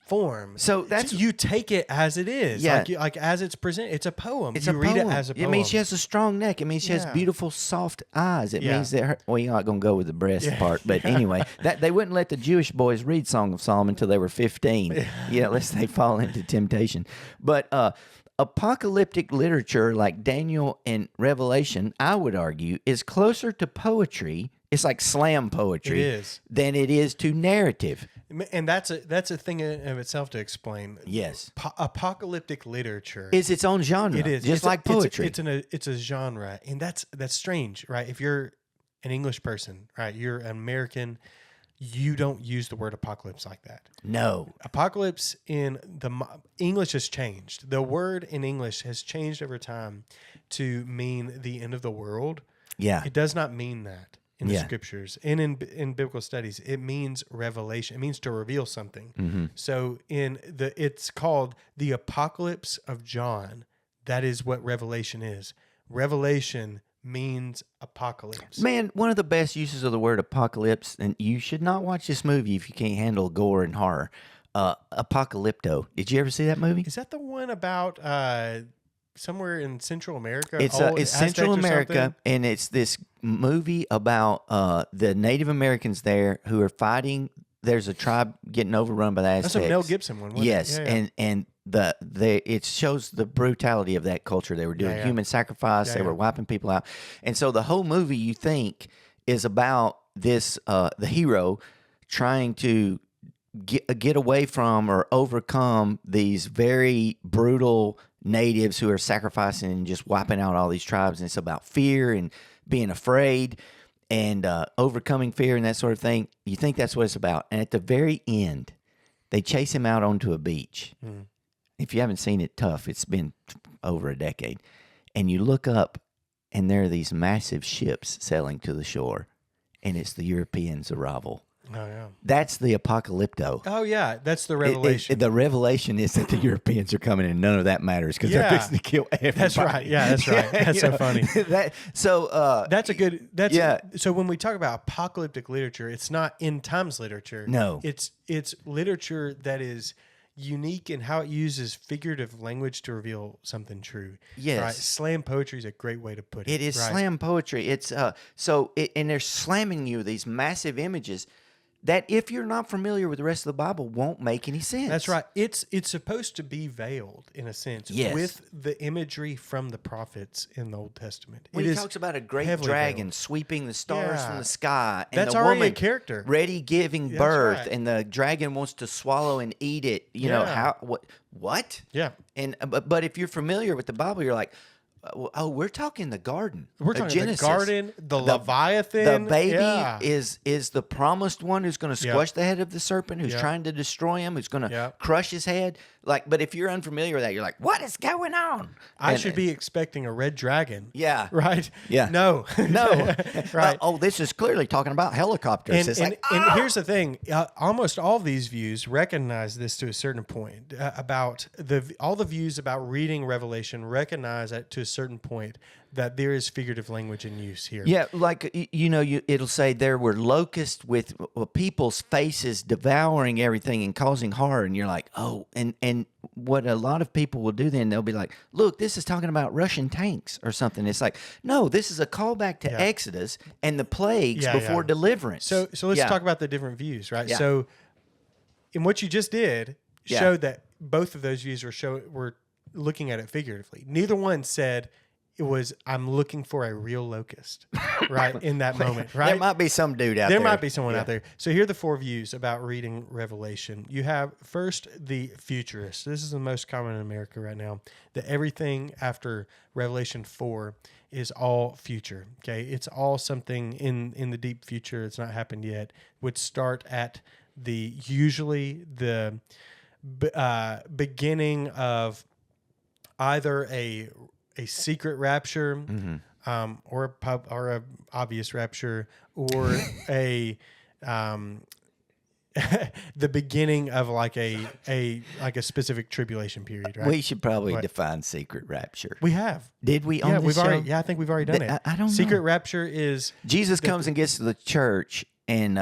form. So that's you take it as it is. Yeah. Like as it's presented. It's a poem. It's you a read poem. it as a poem. It means she has a strong neck. It means she has beautiful, soft eyes. It means that you're not going to go with the breast part. But anyway, that they wouldn't let the Jewish boys read Song of Solomon until they were 15. Unless they fall into temptation. But apocalyptic literature like Daniel and Revelation, I would argue, is closer to poetry. It's like slam poetry than it is to narrative. And that's a thing in of itself to explain. Yes. Apocalyptic literature is its own genre. It is. Just like poetry. It's a genre. And that's strange, right? If you're an English person, right? You're an American, you don't use the word apocalypse like that. No. Apocalypse in the English has changed. The word in English has changed over time to mean the end of the world. Yeah. It does not mean that in the scriptures. And in biblical studies, it means revelation. It means to reveal something. Mm-hmm. So it's called the Apocalypse of John. That is what Revelation is. Revelation means apocalypse. Man, one of the best uses of the word apocalypse, and you should not watch this movie if you can't handle gore and horror. Apocalypto. Did you ever see that movie? Is that the one about somewhere in Central America? It's Central America, and it's this movie about the Native Americans there who are fighting. There's a tribe getting overrun by the Aztecs. That's a Mel Gibson one. Yes, and it shows the brutality of that culture. They were doing human sacrifice. They were wiping people out, and so the whole movie you think is about this the hero trying to get away from or overcome these very brutal natives who are sacrificing and just wiping out all these tribes. And it's about fear and being afraid and overcoming fear and that sort of thing. You think that's what it's about. And at the very end, they chase him out onto a beach. Mm. If you haven't seen it, tough. It's been over a decade. And you look up, and there are these massive ships sailing to the shore. And it's the Europeans' arrival. Oh, yeah. That's the apocalypto. Oh, yeah. That's the revelation. The revelation is that the Europeans are coming and none of that matters because they're fixing to kill everybody. That's right. Yeah, that's right. That's so funny. That's a good... So when we talk about apocalyptic literature, it's not end times literature. No. It's literature that is unique in how it uses figurative language to reveal something true. Yes. Right? Slam poetry is a great way to put it. It is slam poetry. It's and they're slamming you these massive images that, if you're not familiar with the rest of the Bible, won't make any sense. That's right. It's supposed to be veiled, in a sense, with the imagery from the prophets in the Old Testament. When he talks about a great dragon sweeping the stars from the sky, and that's the already woman a character ready giving birth, and the dragon wants to swallow and eat it. You know how what? Yeah. And but if you're familiar with the Bible, you're like, we're talking the garden. We're talking the Genesis. garden, the Leviathan. The baby yeah. is the promised one who's going to squash the head of the serpent, who's Yep. trying to destroy him, who's going to Yep. crush his head. But if you're unfamiliar with that, you're like, what is going on? I should be expecting a red dragon. Yeah. Right? Yeah. No. No. Right. This is clearly talking about helicopters. And here's the thing: almost all of these views recognize this to a certain point. About all the views about reading Revelation recognize that to a certain point that there is figurative language in use here. Yeah, like it'll say there were locusts with people's faces devouring everything and causing horror, and you're like, oh, and what a lot of people will do then, they'll be like, look, this is talking about Russian tanks or something. It's like, no, this is a callback to Exodus and the plagues before deliverance. So let's talk about the different views, right? Yeah. So, in what you just did showed that both of those views were looking at it figuratively. Neither one said it was, I'm looking for a real locust, right? In that moment, right? There might be some dude out there. There might be someone out there. So here are the 4 views about reading Revelation. You have first the futurist. This is the most common in America right now. That everything after Revelation 4 is all future. Okay, it's all something in the deep future. It's not happened yet. Would start at usually the beginning of either a secret rapture, or a obvious rapture, or a the beginning of like a specific tribulation period. Right? We should probably define secret rapture. We have. Did we? On this show? I think we've already done it. I don't know. Secret rapture is Jesus comes and gets to the church, and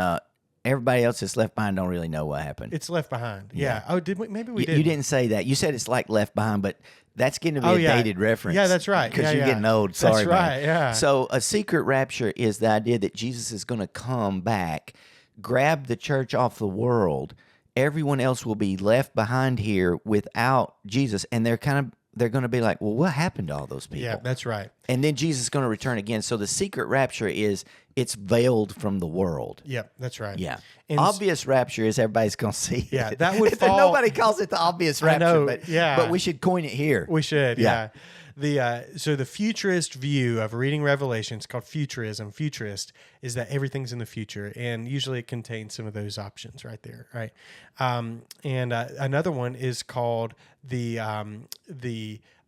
everybody else that's left behind don't really know what happened. It's left behind. Yeah. Oh, did we? Maybe we did. You didn't say that. You said it's like Left Behind, but that's getting to be a dated reference. Yeah, that's right. Because Yeah, you're yeah. getting old. Sorry, That's man. right, yeah. So a secret rapture is the idea that Jesus is going to come back, grab the church off the world. Everyone else will be left behind here without Jesus, and they're going to be like, well, what happened to all those people? Yeah, that's right. And then Jesus is going to return again. So the secret rapture is it's veiled from the world. Yeah, that's right. Yeah. And obvious rapture is everybody's going to see Yeah, it. that would fall- Nobody calls it the obvious rapture, know, but we should coin it here. We should, Yeah. So the futurist view of reading Revelation, it's called futurism. Futurist is that everything's in the future, and usually it contains some of those options right there, right? And another one is called the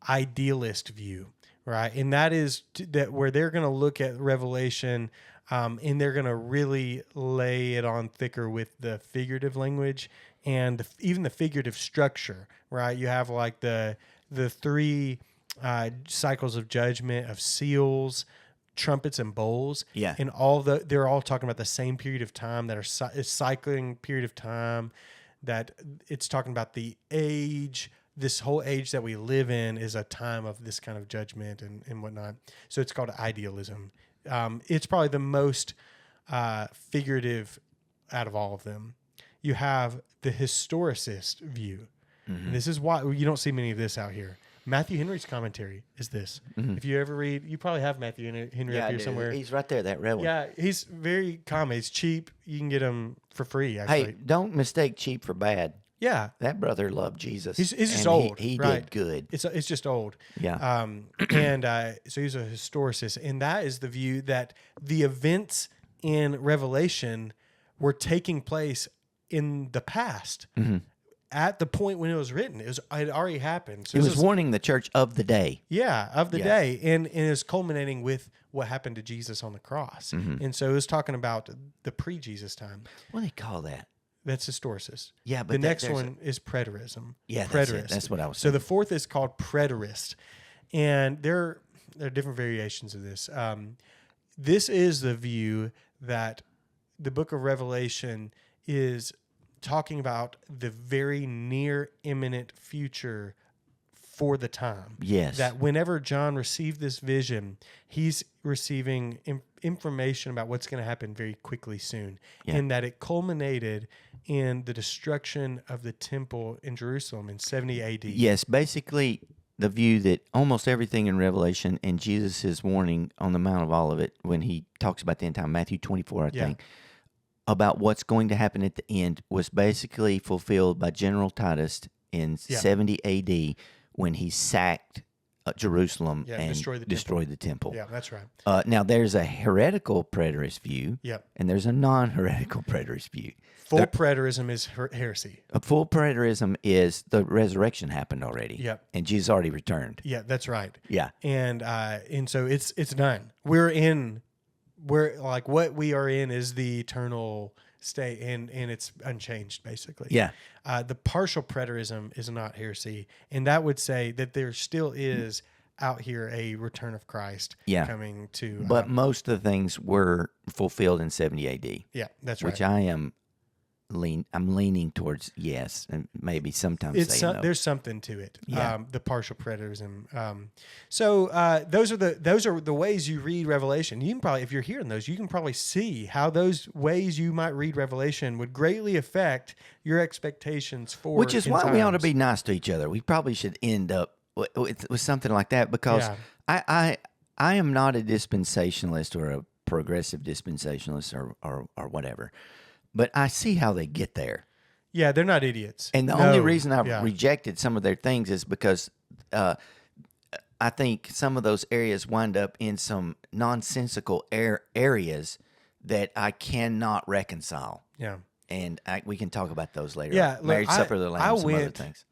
idealist view, right? And that is that where they're going to look at Revelation, and they're going to really lay it on thicker with the figurative language and even the figurative structure, right? You have like the 3 cycles of judgment, of seals, trumpets, and bowls. Yeah. And they're all talking about the same period of time that are cycling period of time, that it's talking about the age. This whole age that we live in is a time of this kind of judgment and whatnot. So it's called idealism. It's probably the most figurative out of all of them. You have the historicist view. Mm-hmm. And this is why you don't see many of this out here. Matthew Henry's commentary is this. Mm-hmm. If you ever read, you probably have Matthew Henry up here somewhere. He's right there, that red one. Yeah, he's very common. He's cheap. You can get him for free, actually. Hey, don't mistake cheap for bad. Yeah. That brother loved Jesus. He's just old. He right? did good. It's just old. Yeah. So he's a historicist. And that is the view that the events in Revelation were taking place in the past. Mm-hmm. At the point when it was written, it had already happened. So it was warning the church of the day. Yeah, of the day. And it was culminating with what happened to Jesus on the cross. Mm-hmm. And so it was talking about the pre-Jesus time. What do they call that? That's historicist. Yeah, but the next one is preterism. Yeah, preterist. That's what I was saying. saying. So the fourth is called preterist. And there are different variations of this. This is the view that the book of Revelation is talking about the very near imminent future for the time. Yes. That whenever John received this vision, he's receiving information about what's going to happen very quickly soon. Yeah. And that it culminated in the destruction of the temple in Jerusalem in 70 AD. Yes, basically the view that almost everything in Revelation and Jesus' warning on the Mount of Olivet when he talks about the end time, Matthew 24, I think, about what's going to happen at the end was basically fulfilled by General Titus in 70 AD when he sacked Jerusalem Yeah, and destroy the temple. Yeah, that's right. Now, there's a heretical preterist view, Yep. and there's a non-heretical preterist view. Full preterism is heresy. A full preterism is the resurrection happened already. Yep. And Jesus already returned. Yeah, that's right. Yeah. And so it's done. We're like what we are in is the eternal state, and it's unchanged basically. Yeah. The partial preterism is not heresy, and that would say that there still is out here a return of Christ coming to. But most of the things were fulfilled in 70 AD. Yeah, that's right. Which I'm leaning towards yes, and maybe sometimes saying no. There's something to it. Yeah. The partial preterism. So those are the ways you read Revelation. You can probably, if you're hearing those, you can probably see how those ways you might read Revelation would greatly affect your expectations for. Which is why we ought to be nice to each other. We probably should end up with something like that, because I am not a dispensationalist or a progressive dispensationalist or whatever. But I see how they get there. Yeah, they're not idiots. And the only reason I've rejected some of their things is because I think some of those areas wind up in some nonsensical areas that I cannot reconcile. Yeah. And we can talk about those later. Yeah. Marriage Supper of the Lamb, some other things.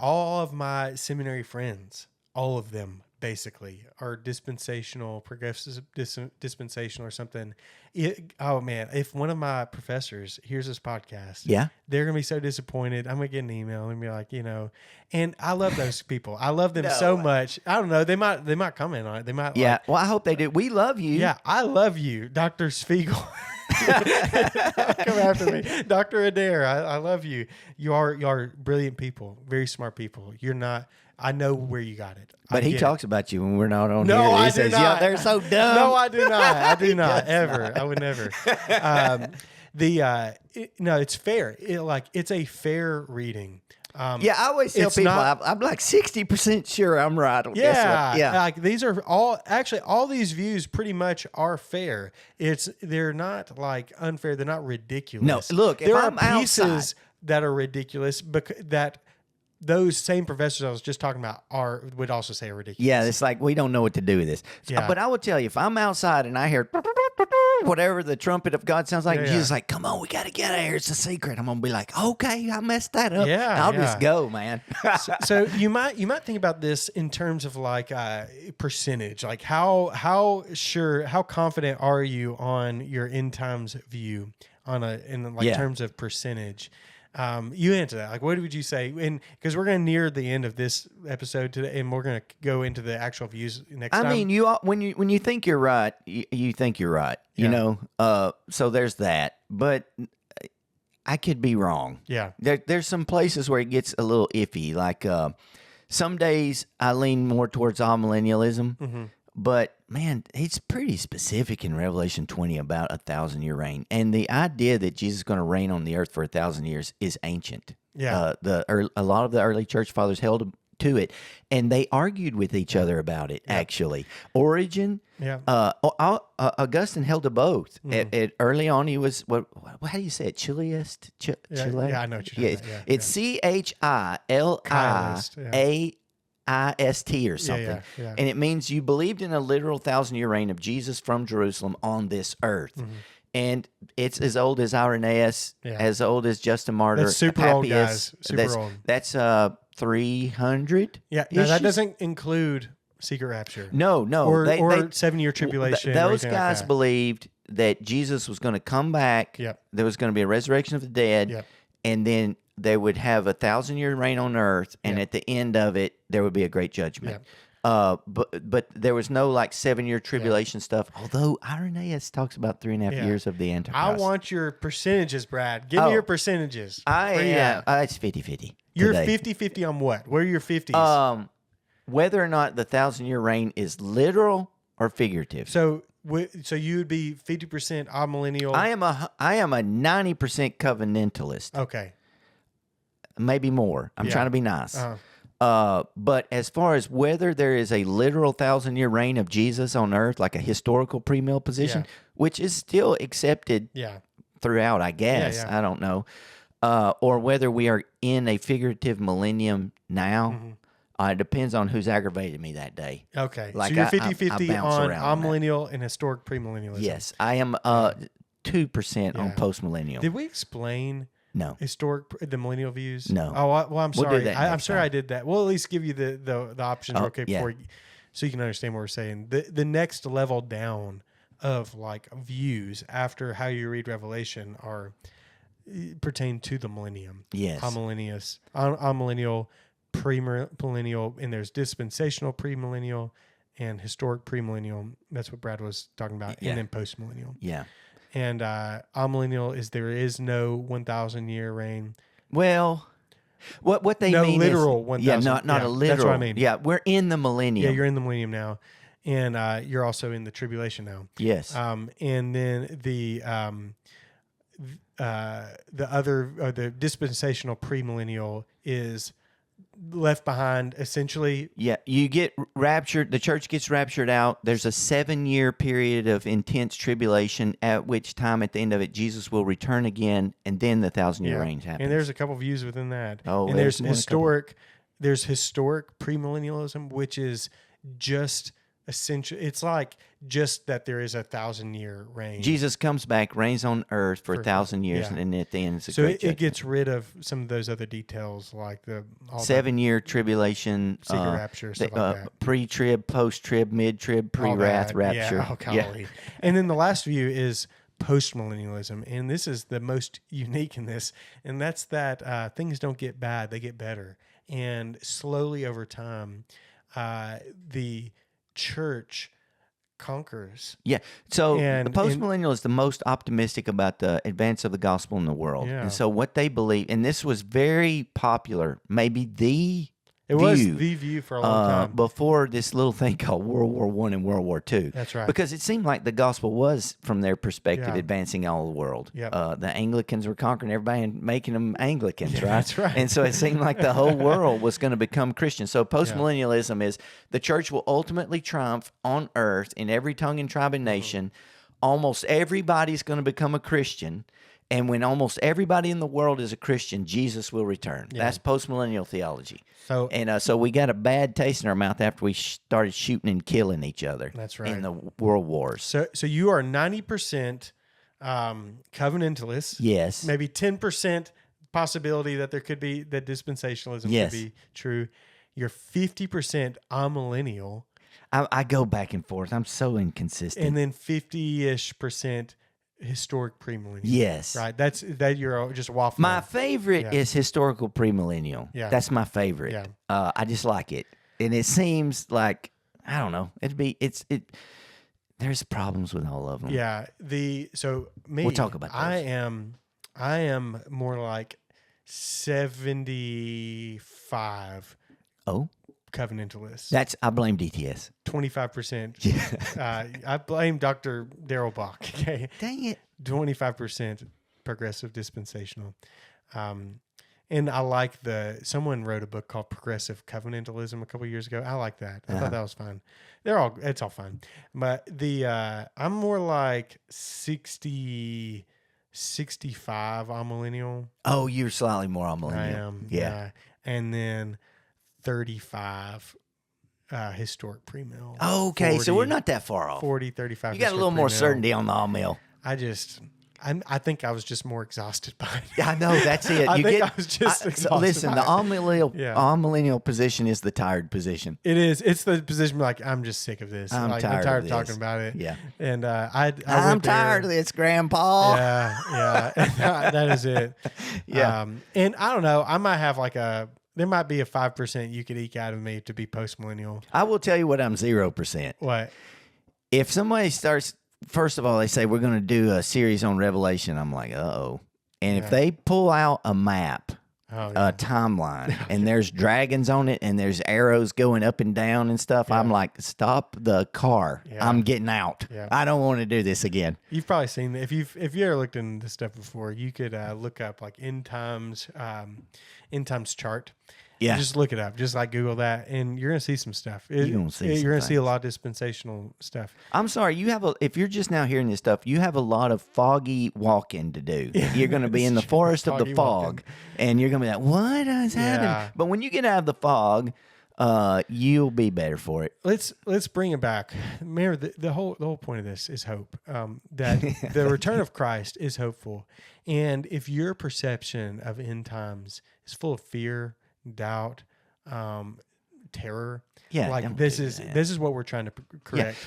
All of my seminary friends, all of them basically are dispensational, progressive dispensational or something. Oh man, if one of my professors hears this podcast, they're gonna be so disappointed. I'm gonna get an email and be like, and I love those people. I love them so much. I don't know. They might comment on it. They might. Yeah. Well, I hope they do. We love you. Yeah, I love you, Dr. Spiegel. Come after me, Dr. Adair. I love you. You are brilliant people, very smart people. You're not. I know where you got it. But he talks about you when we're not on here. He says, yeah, they're so dumb. No, I do not. I do not. Ever. I would never. It's fair. It's a fair reading. I always tell people I'm like 60% sure I'm right on this one. Yeah. Like these are all these views pretty much are fair. They're not like unfair. They're not ridiculous. No, look, there if are I'm pieces outside, that are ridiculous that those same professors I was just talking about would also say are ridiculous. Yeah, it's like we don't know what to do with this. Yeah. But I will tell you, if I'm outside and I hear whatever the trumpet of God sounds like, Jesus is like, come on, we got to get out of here. It's a secret. I'm going to be like, okay, I messed that up. Yeah, I'll just go, man. so you might think about this in terms of like percentage. Like how confident are you on your end times view in terms of percentage? You answer that. Like, what would you say? And because we're going to near the end of this episode today, and we're going to go into the actual views next time. I mean, when you think you're right, you think you're right. You know. So there's that. But I could be wrong. Yeah. There's some places where it gets a little iffy. Like some days I lean more towards amillennialism. Mm-hmm. But, man, it's pretty specific in Revelation 20 about 1,000-year reign. And the idea that Jesus is going to reign on the earth for 1,000 years is ancient. Yeah. A lot of the early church fathers held to it, and they argued with each other about it, actually. Origen, Augustine held to both. At early on, he was, how do you say it, Chiliast? Yeah, I know what you're talking about. It's CHILIAIST or something. Yeah. And it means you believed in a literal 1,000-year reign of Jesus from Jerusalem on this earth. Mm-hmm. And it's as old as Irenaeus, as old as Justin Martyr. That's super old, guys. Old. That's 300. Yeah, no, that doesn't include secret rapture. No. Or 7-year tribulation. Those guys believed that Jesus was going to come back. Yep. There was going to be a resurrection of the dead. Yep. And then they would have a 1,000-year reign on earth, and at the end of it, there would be a great judgment. But there was no like 7-year tribulation stuff. Although Irenaeus talks about 3.5 years of the antichrist. I want your percentages, Brad. Give me your percentages. It's 50-50. You're 50-50 on what? What are your 50s? Whether or not the 1,000-year reign is literal or figurative. So you would be 50% amillennial. I am a 90% covenantalist. Okay. Maybe more. I'm trying to be nice. But as far as whether there is a literal 1,000-year reign of Jesus on earth, like a historical pre-mill position, which is still accepted throughout, I guess. I don't know. Or whether we are in a figurative millennium now. It depends on who's aggravated me that day. Okay. Like so you're I 50-50 bounce on around on that. amillennial and historic premillennialism. Yes, I am 2% on Yeah. postmillennial. Did we explain No. the millennial views? No. Oh, well, I'm We'll do sorry. that I'm next sure time. I did that. We'll at least give you the options real quick before so you can understand what we're saying. The next level down of like views after how you read Revelation pertain to the millennium. Yes. Amillennial, premillennial, and there's dispensational premillennial and historic premillennial. That's what Brad was talking about. Yeah. And then postmillennial. Yeah. And amillennial is there is no 1,000-year reign. Well, what they mean literal is 1,000. not a literal. That's what I mean. Yeah, we're in the millennium. Yeah, you're in the millennium now, and you're also in the tribulation now. Yes. And then the the dispensational premillennial is left behind essentially. Yeah, you get raptured. The church gets raptured out. There's a 7-year period of intense tribulation, at which time, at the end of it, Jesus will return again, and then the 1,000-year reign happens. And there's a couple views within that. Oh, and there's more than a couple. There's historic premillennialism, which is just essential. It's like just that there is a 1,000-year reign. Jesus comes back, reigns on earth for 1,000 years, yeah. and at the end, it's a So great it judgment. gets rid of some of those other details, like the 7-year tribulation, secret rapture, stuff like that. Pre-trib, post-trib, mid-trib, pre-wrath, that. rapture. Yeah. Oh, golly. And then the last view is postmillennialism, and this is the most unique in this, and that's that things don't get bad; they get better, and slowly over time, the church conquers. Yeah. So And- the postmillennial is the most optimistic about the advance of the gospel in the world. Yeah. And so what they believe, and this was very popular, maybe the It was the view for a long time. before this little thing called World War I and World War II. That's right. Because it seemed like the gospel was, from their perspective, Yeah. advancing all the world. Yep. The Anglicans were conquering everybody and making them Anglicans, right? That's right. And so it seemed like the whole world was going to become Christian. So postmillennialism is the church will ultimately triumph on earth in every tongue and tribe and nation. Almost everybody's going to become a Christian. And when almost everybody in the world is a Christian, Jesus will return. Yeah. That's postmillennial theology. So- so we got a bad taste in our mouth after we started shooting and killing each other. That's right. In the world wars. So you are 90% covenantalist. Yes. Maybe 10% possibility that there could be that dispensationalism Yes. could be true. You're 50% amillennial, I go back and forth. I'm so inconsistent. and then 50-ish% historic premillennial. Yes. Right. That you're just waffling. My favorite Yeah. is historical premillennial. Yeah. That's my favorite. Yeah. I just like it. And it seems like, I don't know, there's problems with all of them. Yeah. So me, We'll talk about I those. am more like 75 Oh, covenantalist. I blame DTS. 25%. Yeah. I blame Dr. Daryl Bach. Okay. Dang it. 25% progressive dispensational. And I like someone wrote a book called Progressive Covenantalism a couple years ago. I like that. I thought that was fine. It's all fine. But I'm more like 60, 65 amillennial. Oh, you're slightly more on millennial. I am. Yeah. And then 35 historic premill. Okay, so we're not that far off. 40, 35. You got a little more certainty on the all mill. I think I was just more exhausted by it. Yeah, I know, that's it. I was just exhausted. Listen, by the it. all millennial position is the tired position. It is. It's the position like I'm just sick of this. I'm tired of of talking this. about it. Yeah. And I'm tired of this, Grandpa. Yeah. That is it. Yeah. And I don't know. I might have there might be a 5% you could eke out of me to be postmillennial. I will tell you what I'm 0%. What? If somebody starts, first of all, they say we're going to do a series on Revelation, I'm like, uh-oh. And if they pull out a map, a timeline, and there's dragons on it, and there's arrows going up and down and stuff, I'm like, stop the car. Yeah. I'm getting out. Yeah. I don't want to do this again. You've probably seen if you ever looked into this stuff before, you could look up like end times chart. Yeah. Just look it up. Just like Google that, and you're gonna see some stuff. You're gonna see a lot of dispensational stuff. I'm sorry, if you're just now hearing this stuff, you have a lot of foggy walking to do. You're going to be in the forest of the Foggy fog, walking. and you're going to be like, what is happening? Yeah. But when you get out of the fog, you'll be better for it. Let's bring it back. Remember, the whole point of this is hope. That the return of Christ is hopeful, and if your perception of end times is full of fear, doubt, terror, like this is what we're trying to correct.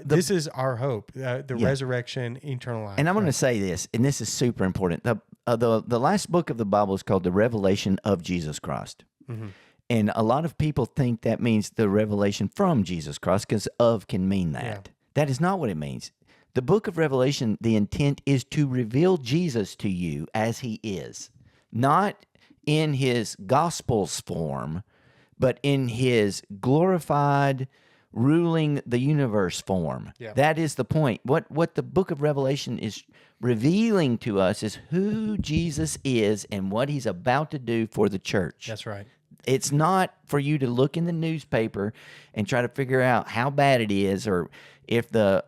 This is our hope, the resurrection, eternal life. And I'm going to say this, and this is super important. The last book of the Bible is called the Revelation of Jesus Christ. Mm-hmm. And a lot of people think that means the revelation from Jesus Christ, because of can mean that. Yeah. That is not what it means. The book of Revelation, the intent is to reveal Jesus to you as he is, not in his gospel's form, but in his glorified, ruling the universe form. Yeah. That is the point. What the book of Revelation is revealing to us is who Jesus is and what he's about to do for the church. That's right. It's not for you to look in the newspaper and try to figure out how bad it is, or if the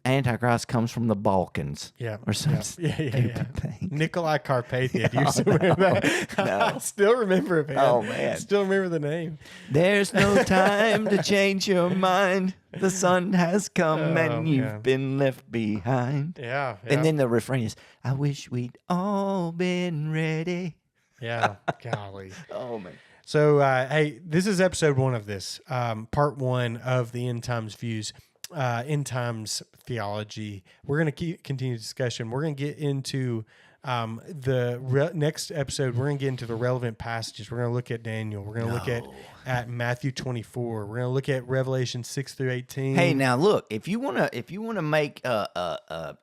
antichrist comes from the Balkans, or some stupid thing. Nikolai Carpathia. Do you still remember that? No. I still remember it, man. Oh man, still remember the name. There's no time to change your mind. The sun has come and you've been left behind. Yeah. And then the refrain is, "I wish we'd all been ready." Yeah. Golly. Oh man. So, hey, this is episode 1 of this, part 1 of the end times views, end times theology. We're going to continue discussion. We're going to get into next episode. We're going to get into the relevant passages. We're going to look at Daniel. We're going to look at Matthew 24. We're going to look at Revelation 6 through 18. Hey, now look, if you want to make a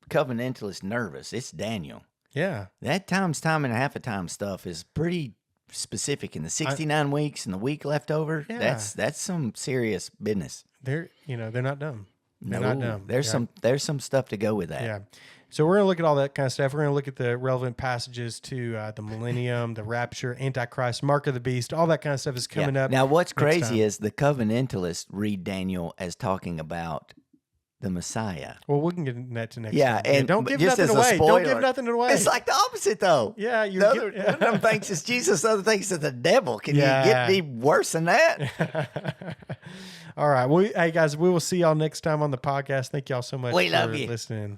covenantalist nervous, it's Daniel. Yeah, that time and a half of time stuff is pretty specific. In the 69 weeks and the week left over, that's some serious business. They're not dumb. They're not dumb. There's some stuff to go with that. Yeah. So we're going to look at all that kind of stuff. We're going to look at the relevant passages to the millennium, the rapture, antichrist, mark of the beast. All that kind of stuff is coming up. Now, what's crazy is the covenantalists read Daniel as talking about the Messiah. Well, we can get into that next time. And don't give nothing away. Don't give nothing away. It's like the opposite, though. Yeah, one of them thinks it's Jesus, the other thinks it's the devil. Can you get any worse than that? All right. Well, hey, guys, we will see y'all next time on the podcast. Thank y'all so much for listening.